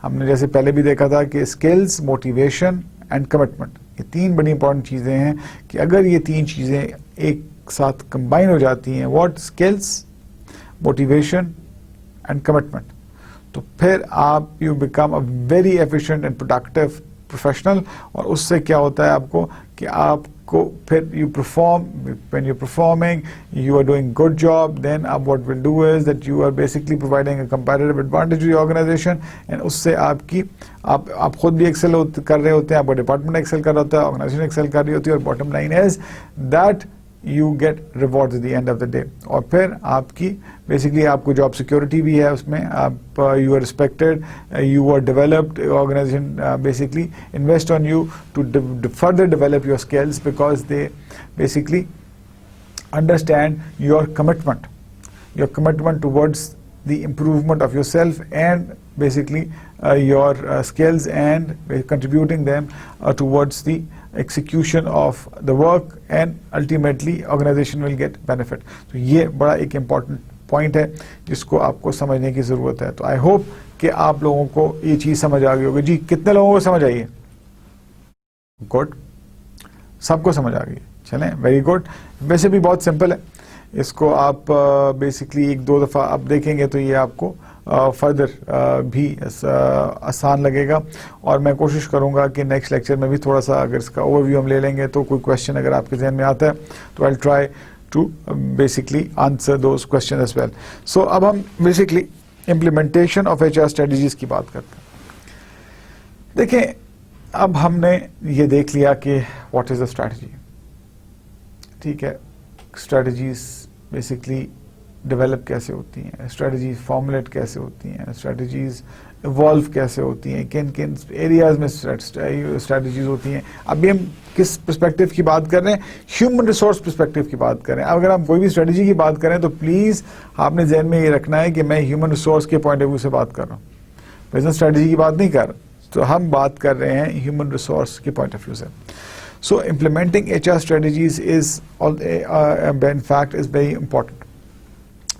हमने जैसे पहले भी देखा था कि स्किल्स, मोटिवेशन एंड कमिटमेंट, ये तीन बड़ी इंपॉर्टेंट चीज़ें हैं कि अगर ये तीन चीज़ें एक साथ कंबाइन हो जाती हैं, what, skills, motivation and commitment, तो फिर आप you become a very efficient and productive professional, और उससे क्या होता है आपको कि आपको फिर you perform, when you performing, you are doing good job, then आप what will do is that you are basically providing a comparative advantage to organisation, and उससे आपकी आप खुद भी एक्सेल कर रहे होते हैं, आपका डिपार्टमेंट एक्सेल कर रहा होता है, ऑर्गेनाइजेशन एक्सेल कर रही होती है, और bottom line is that you get rewards eight the end of the day, और फिर आपकी बेसिकली आपको जॉब सिक्योरिटी भी है उसमें, आप you are respected, you are developed, organisation basically invest on you to further develop your skills because they basically understand your commitment towards the improvement of yourself and basically your skills and contributing them towards the execution of the work, and ultimately organization will get benefit। तो ये बड़ा एक important point है जिसको आपको समझने की ज़रूरत है। तो I hope कि आप लोगों को ये चीज़ समझ आ गई होगी। जी, कितने लोगों को समझ आई है? गुड, सबको समझ आ गई, चलें, वेरी गुड। वैसे भी बहुत सिंपल है, इसको आप बेसिकली एक दो दफ़ा आप देखेंगे तो ये आपको फर्दर भी आसान लगेगा, और मैं कोशिश करूंगा कि नेक्स्ट लेक्चर में भी थोड़ा सा अगर इसका ओवरव्यू हम ले लेंगे तो कोई क्वेश्चन अगर आपके जहन में आता है तो I will try to basically answer those question as well. So अब हम basically implementation of HR strategies की बात करते हैं। देखें, अब हमने ये देख लिया कि व्हाट इज़ द स्ट्रैटेजी, ठीक है, स्ट्रैटेजीज बेसिकली डेवलप कैसे होती हैं, स्ट्रैटेजीज फॉर्मुलेट कैसे होती हैं, स्ट्रैटेजीज इवॉल्व कैसे होती हैं, किन किन एरियाज में स्ट्रैटेजीज होती हैं। अभी हम किस पर्सपेक्टिव की बात कर रहे हैं? ह्यूमन रिसोर्स पर्सपेक्टिव की बात कर रहे हैं। अगर हम कोई भी स्ट्रैटेजी की बात करें तो प्लीज़ आपने जहन में ये रखना है कि मैं ह्यूमन रिसोर्स के पॉइंट ऑफ व्यू से बात कर रहा हूँ, बिजनेस स्ट्रैटेजी की बात नहीं कर रहा। तो हम बात कर रहे हैं ह्यूमन रिसोर्स के पॉइंट ऑफ व्यू से। So implementing HR strategies is in fact is very important।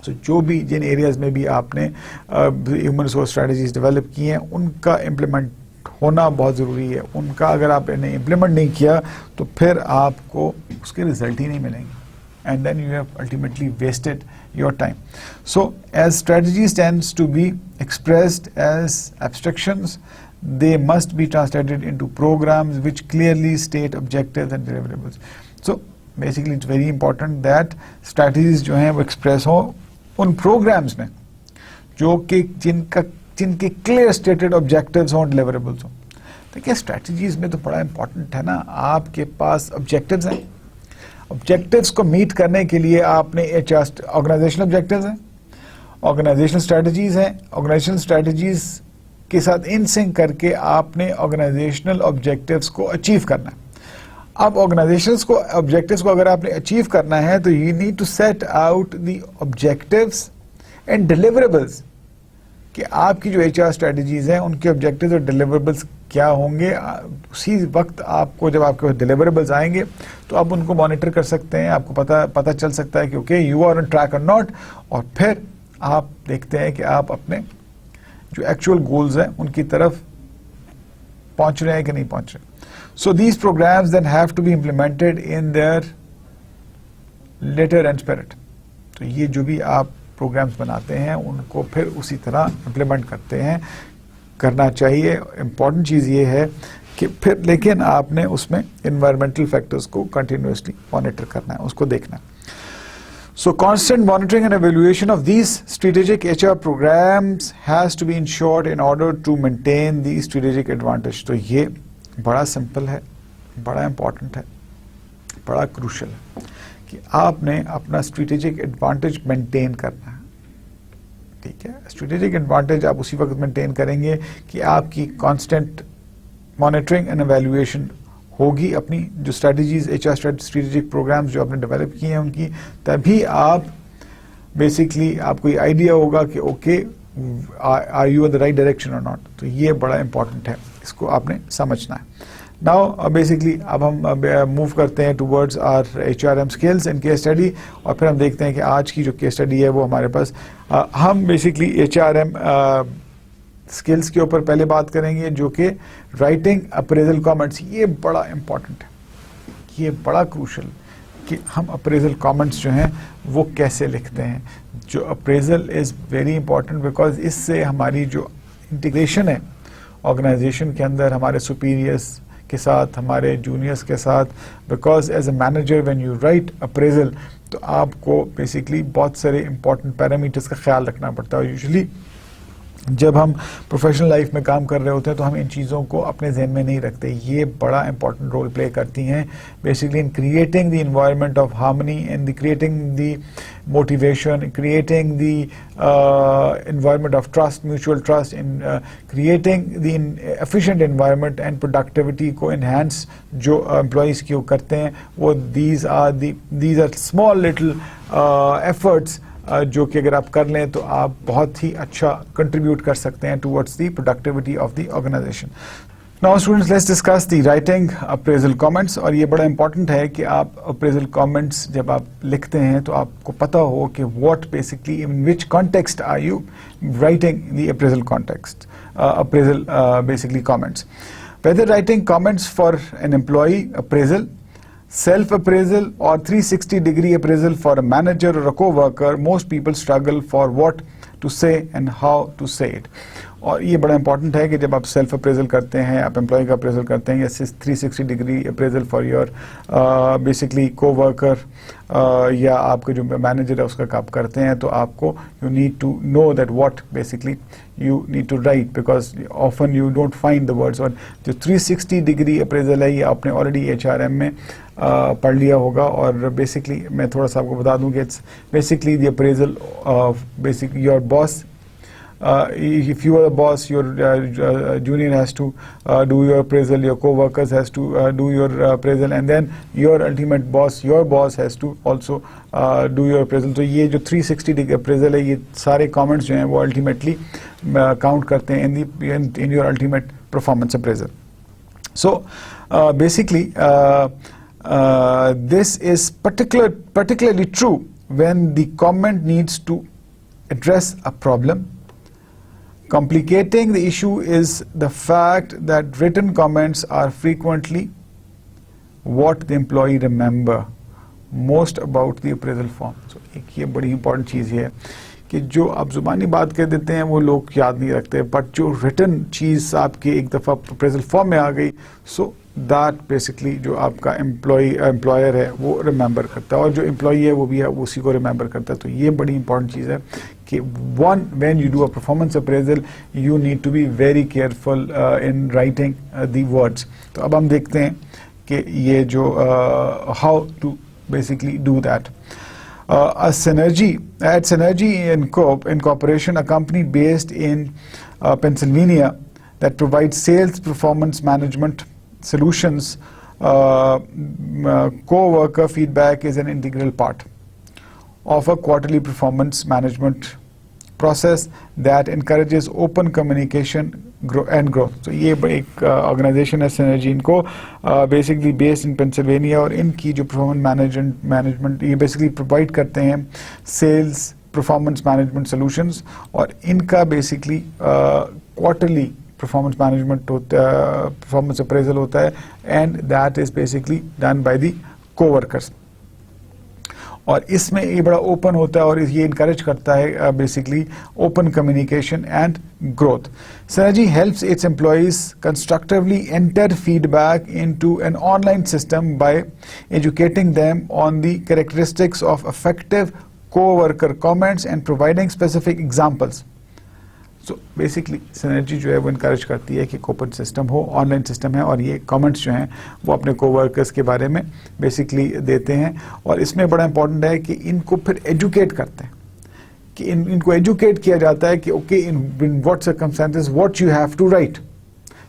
So जो भी जिन एरियाज में भी आपने ह्यूमन रिसोर्स स्ट्रेटजीज डेवलप की हैं उनका इम्प्लीमेंट होना बहुत ज़रूरी है। उनका अगर आपने इम्प्लीमेंट नहीं किया तो फिर आपको उसके रिजल्ट ही नहीं मिलेंगे, and then you have ultimately wasted your time. So as strategies tends to be expressed as abstractions, they must be translated into programs which clearly state objectives and deliverables। So basically it's very important that strategies जो हैं वो express हो उन programs में जो कि जिनके clear stated objectives हों, deliverables हों। देखिए, strategies में तो बड़ा important है ना, आपके पास objectives हैं, ऑब्जेक्टिव्स को मीट करने के लिए आपने ऑर्गेनाइजेशनल ऑब्जेक्टिव्स हैं, ऑर्गेनाइजेशनल स्ट्रेटजीज हैं, ऑर्गेनाइजेशनल स्ट्रेटजीज के साथ इन सिंक करके आपने ऑर्गेनाइजेशनल ऑब्जेक्टिव्स को अचीव करना है। अब ऑर्गेनाइजेशंस को ऑब्जेक्टिव्स को अगर आपने अचीव करना है तो you need to set out the objectives and deliverables कि आपकी जो एचआर स्ट्रेटजीज हैं उनके ऑब्जेक्टिव्स और डिलीवरेबल्स क्या होंगे। उसी वक्त आपको जब आपके पास डिलीवरेबल्स आएंगे तो आप उनको मॉनिटर कर सकते हैं, आपको पता चल सकता है कि okay you are on track और नॉट, और फिर आप देखते हैं कि आप अपने जो एक्चुअल गोल्स हैं उनकी तरफ पहुंच रहे हैं कि नहीं पहुंच रहे। So these programs then have to be implemented in their letter and spirit. तो ये जो भी आप प्रोग्राम्स बनाते हैं उनको फिर उसी तरह इम्प्लीमेंट करना चाहिए। इम्पॉर्टेंट चीज़ ये है कि फिर लेकिन आपने उसमें इन्वायरमेंटल फैक्टर्स को कंटिन्यूसली मॉनिटर करना है, उसको देखना है। So constant monitoring and evaluation of these strategic HR programs has to be ensured in order to maintain the strategic advantage. तो ये बड़ा सिंपल है, बड़ा इम्पॉर्टेंट है, बड़ा क्रूशल है कि आपने अपना स्ट्रेटेजिक एडवांटेज मेंटेन करना है। ठीक है, स्ट्रेटेजिक एडवांटेज आप उसी वक्त मेंटेन करेंगे कि आपकी कांस्टेंट मॉनिटरिंग एंड एवेल्युएशन होगी अपनी जो स्ट्रेटजीज एचआर स्ट्रेटेजिक प्रोग्राम्स जो आपने डेवलप किए हैं उनकी, तभी आप बेसिकली आपको ये आइडिया होगा कि okay are you in the right direction और नॉट। तो ये बड़ा इंपॉर्टेंट है, इसको आपने समझना है। नाउ बेसिकली अब हम मूव करते हैं towards our HRM skills and case study, और फिर हम देखते हैं कि आज की जो केस स्टडी है वो हमारे पास हम बेसिकली एचआरएम स्किल्स के ऊपर पहले बात करेंगे जो कि राइटिंग अप्रेजल कमेंट्स। ये बड़ा इंपॉर्टेंट है, ये बड़ा क्रूशल कि हम अप्रेजल कमेंट्स जो हैं वो कैसे लिखते हैं। जो appraisal is very important because इससे हमारी जो इंटीग्रेशन है ऑर्गेनाइजेशन के अंदर हमारे सुपीरियर्स के साथ, हमारे जूनियर्स के साथ, because as a manager when you write appraisal तो आपको बेसिकली बहुत सारे इंपॉर्टेंट पैरामीटर्स का ख्याल रखना पड़ता है। यूजुअली जब हम प्रोफेशनल लाइफ में काम कर रहे होते हैं तो हम इन चीज़ों को अपने जहन में नहीं रखते। ये बड़ा इंपॉर्टेंट रोल प्ले करती हैं basically in creating the environment of harmony and creating the motivation, creating the environment of trust, mutual trust, in creating the efficient environment and productivity को इन्हांस जो एम्प्लॉयज़ की करते हैं वो these are small little efforts जो कि अगर आप कर लें तो आप बहुत ही अच्छा कंट्रीब्यूट कर सकते हैं towards the productivity of the organisation. Now students let's discuss the writing appraisal comments. और ये बड़ा इंपॉर्टेंट है कि आप अप्रेजल कमेंट्स जब आप लिखते हैं तो आपको पता हो कि what basically in which context are you writing the appraisal context appraisal basically comments, whether writing comments for an employee appraisal, self-appraisal or 360-degree appraisal for a manager or a co-worker. Most people struggle for what to say and how to say it. और ये बड़ा important है कि जब आप self appraisal करते हैं, आप एम्प्लॉय का अप्रेजल करते हैं या 360 degree appraisal for your basically को वर्कर या आपका जो मैनेजर है उसका आप करते हैं तो आपको you need to know that what basically you need to write because often you don't find the words. और जो 360 डिग्री अप्रेजल है ये आपने ऑलरेडी एचआरएम में पढ़ लिया होगा। और बेसिकली मैं थोड़ा सा आपको बता दूं कि it's basically the appraisal of basically your boss. If you are the boss, your junior has to do your appraisal, your co-workers has to do your appraisal, and then your ultimate boss, your boss has to also do your appraisal. तो ये जो 360 degree appraisal है ये सारे comments जो हैं वो ultimately count करते हैं in your ultimate performance appraisal. So basically this is particularly true when the comment needs to address a problem. Complicating the issue is the fact that written comments are frequently what the employee remember most about the appraisal form. So एक ये बड़ी important चीज़ है कि जो आप जुबानी बात कर देते हैं वो लोग याद नहीं रखते, बट जो रिटन चीज़ आपकी एक दफ़ा अप्रेजल फॉर्म में आ गई सो दैट बेसिकली जो आपका एम्प्लॉयर है वो रिमेंबर करता है और जो एम्प्लॉई है वो भी है उसी को रिमेंबर करता है। तो ये बड़ी इंपॉर्टेंट चीज़ है कि when you do a performance appraisal you need to be very careful in writing the words. तो अब हम देखते हैं कि ये जो how to basically do that. At Synergy Incorporation, a company based in Pennsylvania that provides sales performance management solutions, co-worker feedback is an integral part of a quarterly performance management process that encourages open communication and growth. So ये एक organisation है synergy, इनको basically based in Pennsylvania, और इनकी जो performance management ये basically provide करते हैं सेल्स परफॉर्मेंस मैनेजमेंट सॉल्यूशंस, और इनका बेसिकली क्वार्टरली परफॉर्मेंस मैनेजमेंट होता है, परफॉर्मेंस अप्रेजल होता है, and that is basically done by the coworkers. और इसमें ये बड़ा ओपन होता है और ये इनकरेज करता है basically open communication and growth. Synergy helps its employees constructively enter feedback into an online system by educating them on the characteristics of effective co-worker comments and providing specific examples. So basically Synergy जो है वो encourage करती है कि open system हो, online system है, और ये कमेंट्स जो हैं वो अपने कोवर्कर्स के बारे में बेसिकली देते हैं। और इसमें बड़ा इंपॉर्टेंट है कि इनको फिर एजुकेट करते हैं, कि इनको एजुकेट किया जाता है कि okay in what circumstances what you have to write.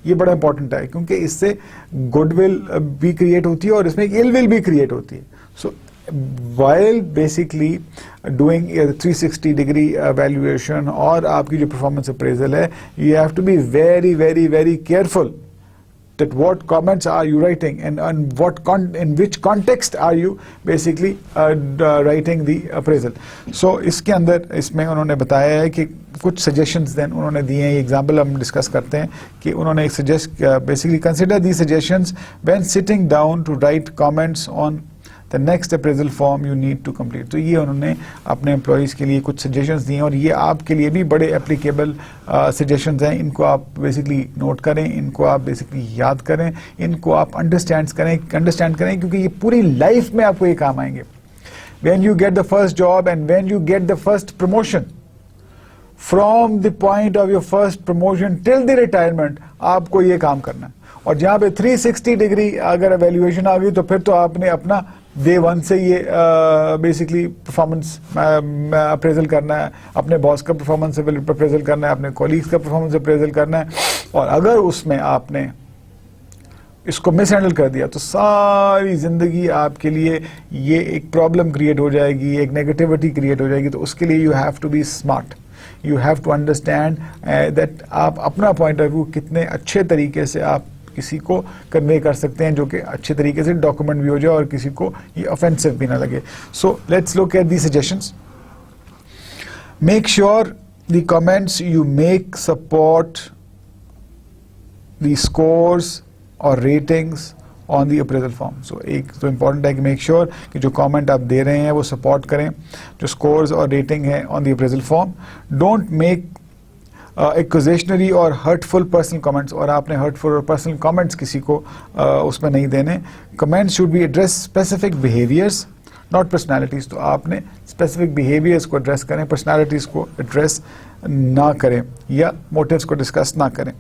ये बड़ा इंपॉर्टेंट है क्योंकि इससे गुडविल भी क्रिएट होती है और इसमें इल विल भी क्रिएट होती है। सो while basically doing a 360 degree evaluation और आपकी जो performance appraisal है, you have to be very very very careful that what comments are you writing and in which context are you basically writing the appraisal. So इसके अंदर इसमें उन्होंने बताया है कि कुछ suggestions then उन्होंने दिए हैं, example हम discuss करते हैं कि उन्होंने एक suggest basically consider these suggestions when sitting down to write comments on the next appraisal form you need to complete. तो ये उन्होंने अपने एम्प्लॉयज़ के लिए कुछ सजेशंस दिए हैं और ये आपके लिए भी बड़े एप्लीकेबल सजेशंस हैं। इनको आप बेसिकली नोट करें, इनको आप बेसिकली याद करें, इनको आप अंडरस्टैंड करें क्योंकि ये पूरी लाइफ में आपको ये काम आएंगे। When you get the first job and when you get the first promotion, from the point of your first promotion till the retirement आपको ये काम करना है। और जहाँ पे 360 डिग्री अगर एवेल्यूएशन आ गई तो फिर तो आपने अपना डे वन से ये बेसिकली परफॉर्मेंस अप्रेजल करना है, अपने बॉस का परफॉर्मेंस अप्रेजल करना है, अपने कॉलीग्स का परफॉर्मेंस अप्रेजल करना है। और अगर उसमें आपने इसको मिस हैंडल कर दिया तो सारी जिंदगी आपके लिए ये एक प्रॉब्लम क्रिएट हो जाएगी, एक नेगेटिविटी क्रिएट हो जाएगी। तो उसके लिए you have to be smart, you have to understand that आप अपना पॉइंट ऑफ व्यू कितने अच्छे तरीके से आप किसी को कन्वे कर सकते हैं जो कि अच्छे तरीके से डॉक्यूमेंट भी हो जाए और किसी को ये ऑफेंसिव भी ना लगे। So let's look at the suggestions. Make sure the comments you make support the scores और ratings on the appraisal form. So एक तो इम्पॉर्टेंट है कि मेक श्योर कि जो कमेंट आप दे रहे हैं वो सपोर्ट करें जो स्कोर्स और रेटिंग है on the appraisal form. Don't make accusationary और हर्टफुल पर्सनल कमेंट्स, और आपने हर्टफुल और पर्सनल कमेंट्स किसी को उसमें नहीं देने। Comments should be address specific behaviours not personalities. तो आपने स्पेसिफिक बिहेवियर्स को एड्रेस करें, पर्सनैलिटीज को एड्रेस ना करें या मोटिव्स को डिस्कस ना करें।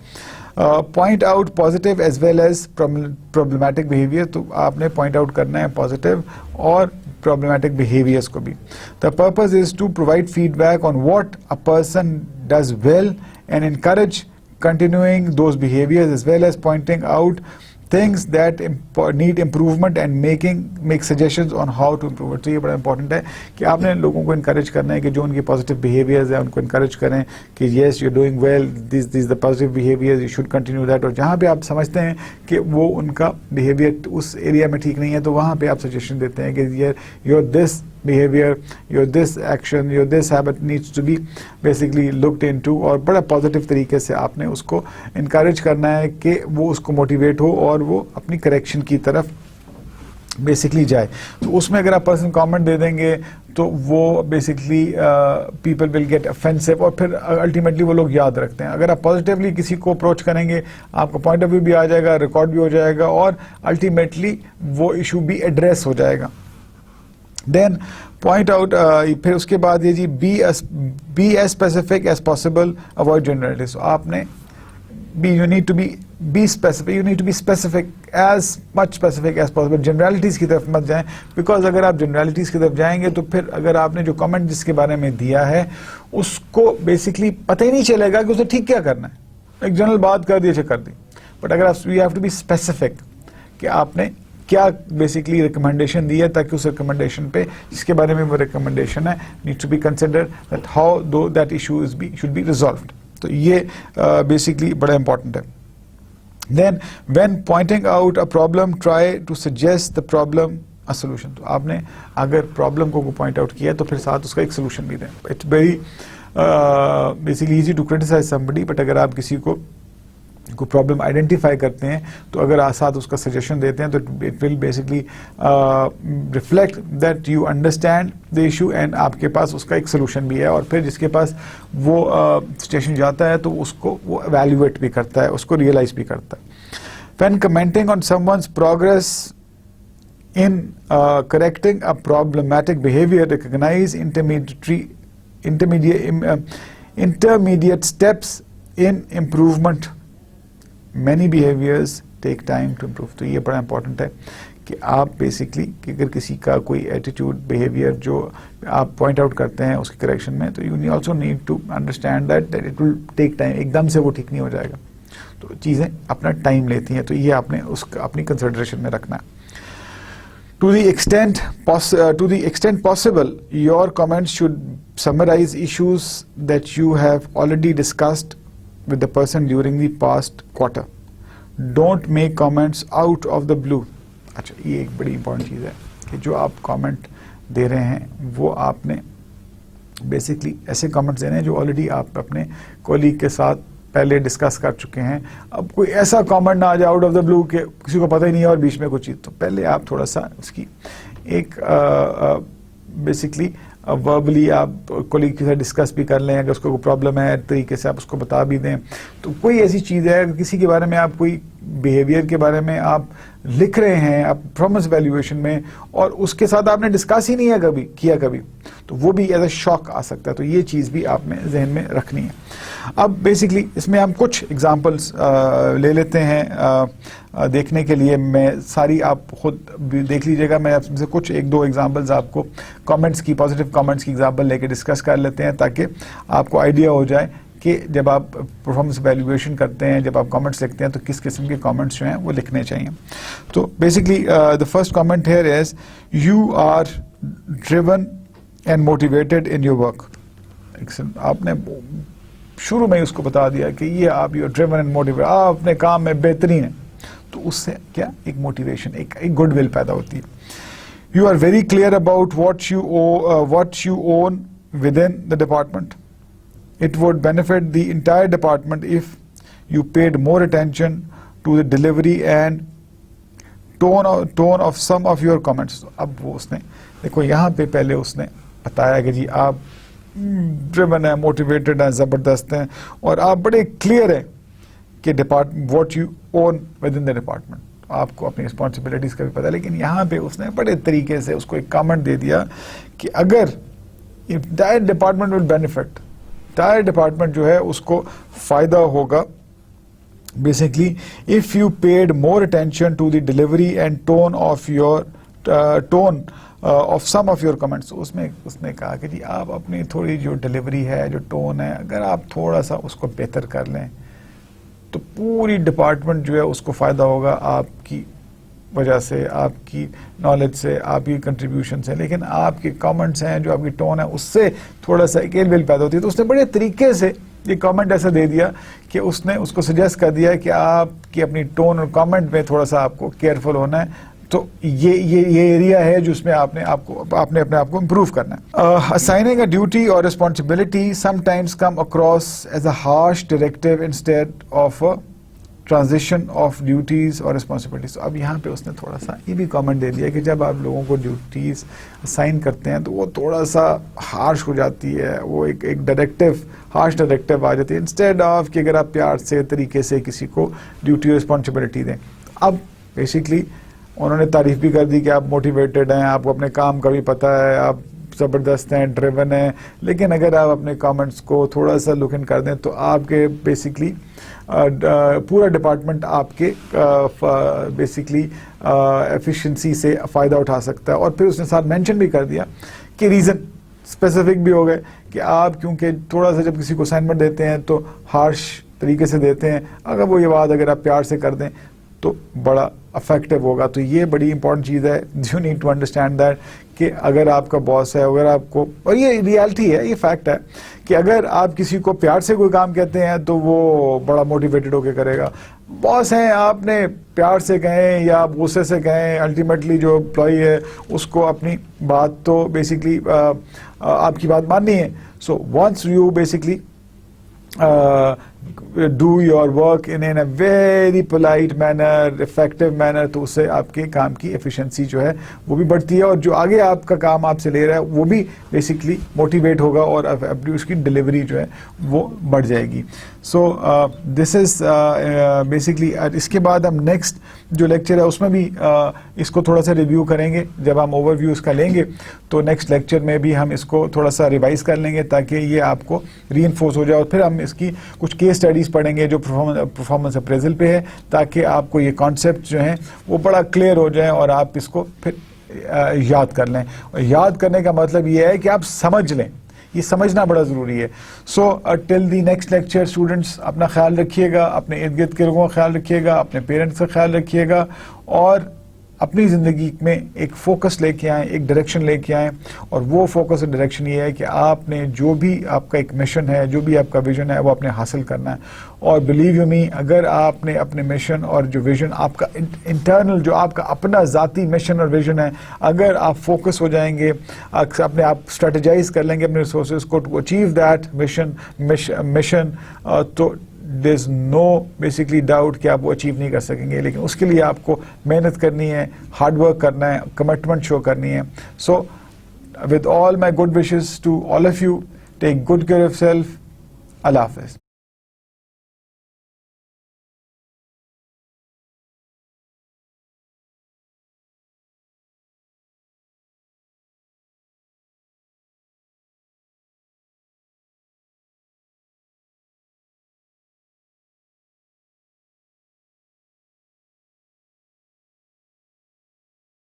Point out positive as well as problematic behaviour. तो आपने पॉइंट आउट करना है पॉजिटिव और problematic behaviors को भी। The purpose is to provide feedback on what a person does well and encourage continuing those behaviors as well as pointing out things that need improvement and make suggestions on how to improve it. तो ये बड़ा important है कि आपने लोगों को encourage करना है कि जो उनके positive behaviors हैं उनको encourage करें कि yes you're doing well, these the positive behaviors, you should continue that। और जहाँ पे आप समझते हैं कि वो उनका behavior उस area में ठीक नहीं है तो वहाँ पे आप suggestion देते हैं कि you're this behavior, your this action, your this habit needs to be basically looked into। और बड़ा पॉजिटिव तरीके से आपने उसको इनकरेज करना है कि वो उसको मोटिवेट हो और वो अपनी करेक्शन की तरफ बेसिकली जाए। तो उसमें अगर आप पर्सनल कमेंट दे देंगे तो वो basically people will get offensive और फिर अल्टीमेटली वो लोग याद रखते हैं। अगर आप पॉजिटिवली किसी को अप्रोच करेंगे आपका पॉइंट ऑफ व्यू भी आ जाएगा, रिकॉर्ड भी हो जाएगा और अल्टीमेटली वो इशू भी एड्रेस हो जाएगा। देन पॉइंट आउट फिर उसके बाद ये जी be as specific as possible, avoid generalities. आपने you need to be specific, you need to be specific, as much specific as possible. जनरलिटीज़ की तरफ मत जाएं, बिकॉज अगर आप जनरलिटीज़ की तरफ जाएंगे तो फिर अगर आपने जो कमेंट जिसके बारे में दिया है उसको बेसिकली पता ही नहीं चलेगा कि उसे ठीक क्या करना है। एक जनरल बात कर दी, अच्छा कर दी, बट अगर आप you have to be specific कि आपने क्या बेसिकली रिकमेंडेशन दी है, ताकि उस रिकमेंडेशन पे जिसके बारे में वो रिकमेंडेशन है need to be consider that how though that issue is be should be resolved. तो ये बेसिकली बड़ा इंपॉर्टेंट है। Then when pointing out a problem try to suggest the problem a solution. तो आपने अगर प्रॉब्लम को point out किया तो फिर साथ उसका एक सोल्यूशन भी दें। It's very basically easy to criticise somebody, but अगर आप किसी को प्रॉब्लम आइडेंटिफाई करते हैं तो अगर आप साथ उसका सजेशन देते हैं तो it will basically reflect that you understand the issue and आपके पास उसका एक सोल्यूशन भी है, और फिर जिसके पास वो सजेशन जाता है तो उसको वो एवेल्युएट भी करता है, उसको रियलाइज भी करता है। When commenting on someone's progress in correcting a problematic behavior, recognize intermediate steps in improvement. Many behaviors take time to improve. तो ये बड़ा important है कि आप बेसिकली कि अगर किसी का कोई एटीट्यूड बिहेवियर जो आप पॉइंट आउट करते हैं उसके करेक्शन में, तो you also need to understand that it will take time, एकदम से वो ठीक नहीं हो जाएगा, तो चीज़ें अपना टाइम लेती हैं, तो ये आपने उसका अपनी कंसिडरेशन में रखना है। To the extent possible, your comments should summarize issues that you have already discussed with the person during the past quarter. Don't make comments out of the blue. अच्छा, ये एक बड़ी इंपॉर्टेंट चीज़ है कि जो आप कमेंट दे रहे हैं वो आपने बेसिकली ऐसे कमेंट्स देने हैं जो ऑलरेडी आप अपने कोलीग के साथ पहले डिस्कस कर चुके हैं। अब कोई ऐसा कमेंट ना आ जाए आउट ऑफ द ब्लू कि किसी को पता ही नहीं है और बीच में कुछ चीज़, तो पहले आप थोड़ा सा उसकी एक बेसिकली वर्बली आप कोलीग के साथ डिस्कस भी कर लें, अगर उसको कोई प्रॉब्लम है तरीके से आप उसको बता भी दें। तो कोई ऐसी चीज़ है अगर किसी के बारे में आप कोई बिहेवियर के बारे में आप लिख रहे हैं आप परफॉर्मेंस वैल्यूएशन में और उसके साथ आपने डिस्कस ही नहीं है कभी, तो वो भी एज अ शॉक आ सकता है, तो ये चीज़ भी आपने जहन में रखनी है। अब बेसिकली इसमें हम कुछ एग्जांपल्स ले लेते हैं देखने के लिए, मैं सारी आप खुद देख लीजिएगा, मैं आपसे कुछ एक दो एग्जांपल्स आपको कमेंट्स की, पॉजिटिव कमेंट्स की एग्जांपल लेके डिस्कस कर लेते हैं ताकि आपको आइडिया हो जाए कि जब आप परफॉर्मेंस वैल्यूएशन करते हैं, जब आप कमेंट्स लिखते हैं तो किस किस्म के कमेंट्स जो हैं वो लिखने चाहिए। तो basically the first comment here is you are driven and motivated in your work. आपने शुरू में ही उसको बता दिया कि ये आप you are driven and motivated, आप अपने काम में बेहतरीन है, तो उससे क्या एक मोटिवेशन, एक गुडविल पैदा होती है। You are very clear about what you own within the department. It would benefit the entire department if you paid more attention to the delivery and tone of some of your comments. अब वो उसने देखो यहाँ पे पहले उसने बताया कि जी आप ड्रिवन है, मोटिवेटेड है, ज़बरदस्त हैं और आप बड़े क्लियर हैं कि what you own within the department. आपको अपनी रिस्पॉन्सिबिलिटीज़ का भी पता है, लेकिन यहाँ पे उसने बड़े तरीके से उसको एक कमेंट दे दिया कि अगर entire department will benefit, entire department जो है उसको फ़ायदा होगा basically if you paid more attention to the delivery and tone of some of your comments. उसमें उसने कहा कि जी आप अपनी थोड़ी जो डिलीवरी है, जो टोन है, अगर आप थोड़ा सा उसको बेहतर कर लें तो पूरी डिपार्टमेंट जो है उसको फ़ायदा होगा आपकी वजह से, आपकी नॉलेज से, आपकी कंट्रीब्यूशन से, लेकिन आपके कमेंट्स हैं, जो आपकी टोन है, उससे थोड़ा सा एक इलविल पैदा होती है। तो उसने बड़े तरीके से ये कमेंट ऐसा दे दिया कि उसने उसको सजेस्ट कर दिया कि आपकी अपनी टोन और कमेंट में थोड़ा सा आपको केयरफुल होना है। तो ये एरिया है जिसमें आपने अपने आप को इम्प्रूव करना है। असाइनिंग अ ड्यूटी और responsibility sometimes come across as a harsh directive instead of a transition of duties और रिस्पॉन्सिबिलिटीज़। अब यहाँ पे उसने थोड़ा सा ये भी कमेंट दे दिया कि जब आप लोगों को ड्यूटीज़ असाइन करते हैं तो वो थोड़ा सा हार्श हो जाती है, वो एक डायरेक्टिव, हार्श डायरेक्टिव आ जाती है, इंस्टेड ऑफ कि अगर आप प्यार से तरीके से किसी को ड्यूटी और रिस्पॉन्सिबिलिटी दें। अब बेसिकली उन्होंने तारीफ भी कर दी कि आप मोटिवेटेड हैं, आपको अपने काम का भी पता है, आप ज़बरदस्त हैं, ड्रिवन हैं, लेकिन अगर आप अपने कमेंट्स को थोड़ा सा लुक इन कर दें तो आपके बेसिकली पूरा डिपार्टमेंट आपके बेसिकली एफिशिएंसी से फ़ायदा उठा सकता है। और फिर उसने साथ मेंशन भी कर दिया कि रीज़न स्पेसिफिक भी हो गए कि आप क्योंकि थोड़ा सा जब किसी को असाइनमेंट देते हैं तो हार्श तरीके से देते हैं, अगर वो ये बात अगर आप प्यार से कर दें तो बड़ा इफेक्टिव होगा। तो ये बड़ी इंपॉर्टेंट चीज़ है, you need to understand that कि अगर आपका बॉस है, अगर आपको, और ये रियलिटी है, ये फैक्ट है कि अगर आप किसी को प्यार से कोई काम कहते हैं तो वो बड़ा मोटिवेटेड होकर करेगा। बॉस हैं, आपने प्यार से कहें या गुस्से से कहें, अल्टीमेटली जो एम्प्लॉई है उसको अपनी बात तो बेसिकली आपकी बात माननी है। So once you basically do your work in a very polite manner, effective manner, तो उससे आपके काम की एफिशिएंसी जो है वो भी बढ़ती है और जो आगे आपका काम आपसे ले रहा है वो भी बेसिकली मोटिवेट होगा और अपनी उसकी डिलीवरी जो है वो बढ़ जाएगी। So this is basically. इसके बाद हम नेक्स्ट जो लेक्चर है उसमें भी इसको थोड़ा सा रिव्यू करेंगे। जब हम ओवरव्यू इसका लेंगे तो नेक्स्ट लेक्चर में भी हम इसको थोड़ा सा रिवाइज कर लेंगे ताकि ये आपको रीइंफोर्स हो जाए, और फिर हम इसकी कुछ केस स्टडीज़ पढ़ेंगे जो परफॉर्मेंस अप्रेजल पे है, ताकि आपको ये कॉन्सेप्ट जो हैं वो बड़ा क्लियर हो जाए और आप इसको फिर याद कर लें। और याद करने का मतलब ये है कि आप समझ लें, ये समझना बड़ा ज़रूरी है। So till the next lecture students, अपना ख्याल रखिएगा, अपने इर्द गिर्द के लोगों का ख्याल रखिएगा, अपने पेरेंट्स का ख्याल रखिएगा और अपनी ज़िंदगी में एक फोकस लेके आएँ, एक डायरेक्शन लेके आएँ। और वो फोकस और डायरेक्शन ये है कि आपने जो भी आपका एक मिशन है, जो भी आपका विजन है, वो आपने हासिल करना है। और बिलीव यू मी, अगर आपने अपने मिशन और जो विजन आपका इंटरनल, जो आपका अपना ज़ाती मिशन और विजन है, अगर आप फोकस हो जाएंगे, अपने आप स्ट्रेटेजाइज कर लेंगे अपने रिसोर्सेज को टू अचीव दैट मिशन, तो there is no basically doubt कि आप वो अचीव नहीं कर सकेंगे। लेकिन उसके लिए आपको मेहनत करनी है, हार्ड वर्क करना है, कमिटमेंट शो करनी है। So with all my good wishes to all of you, take good care of self. अल्लाह हाफिज़।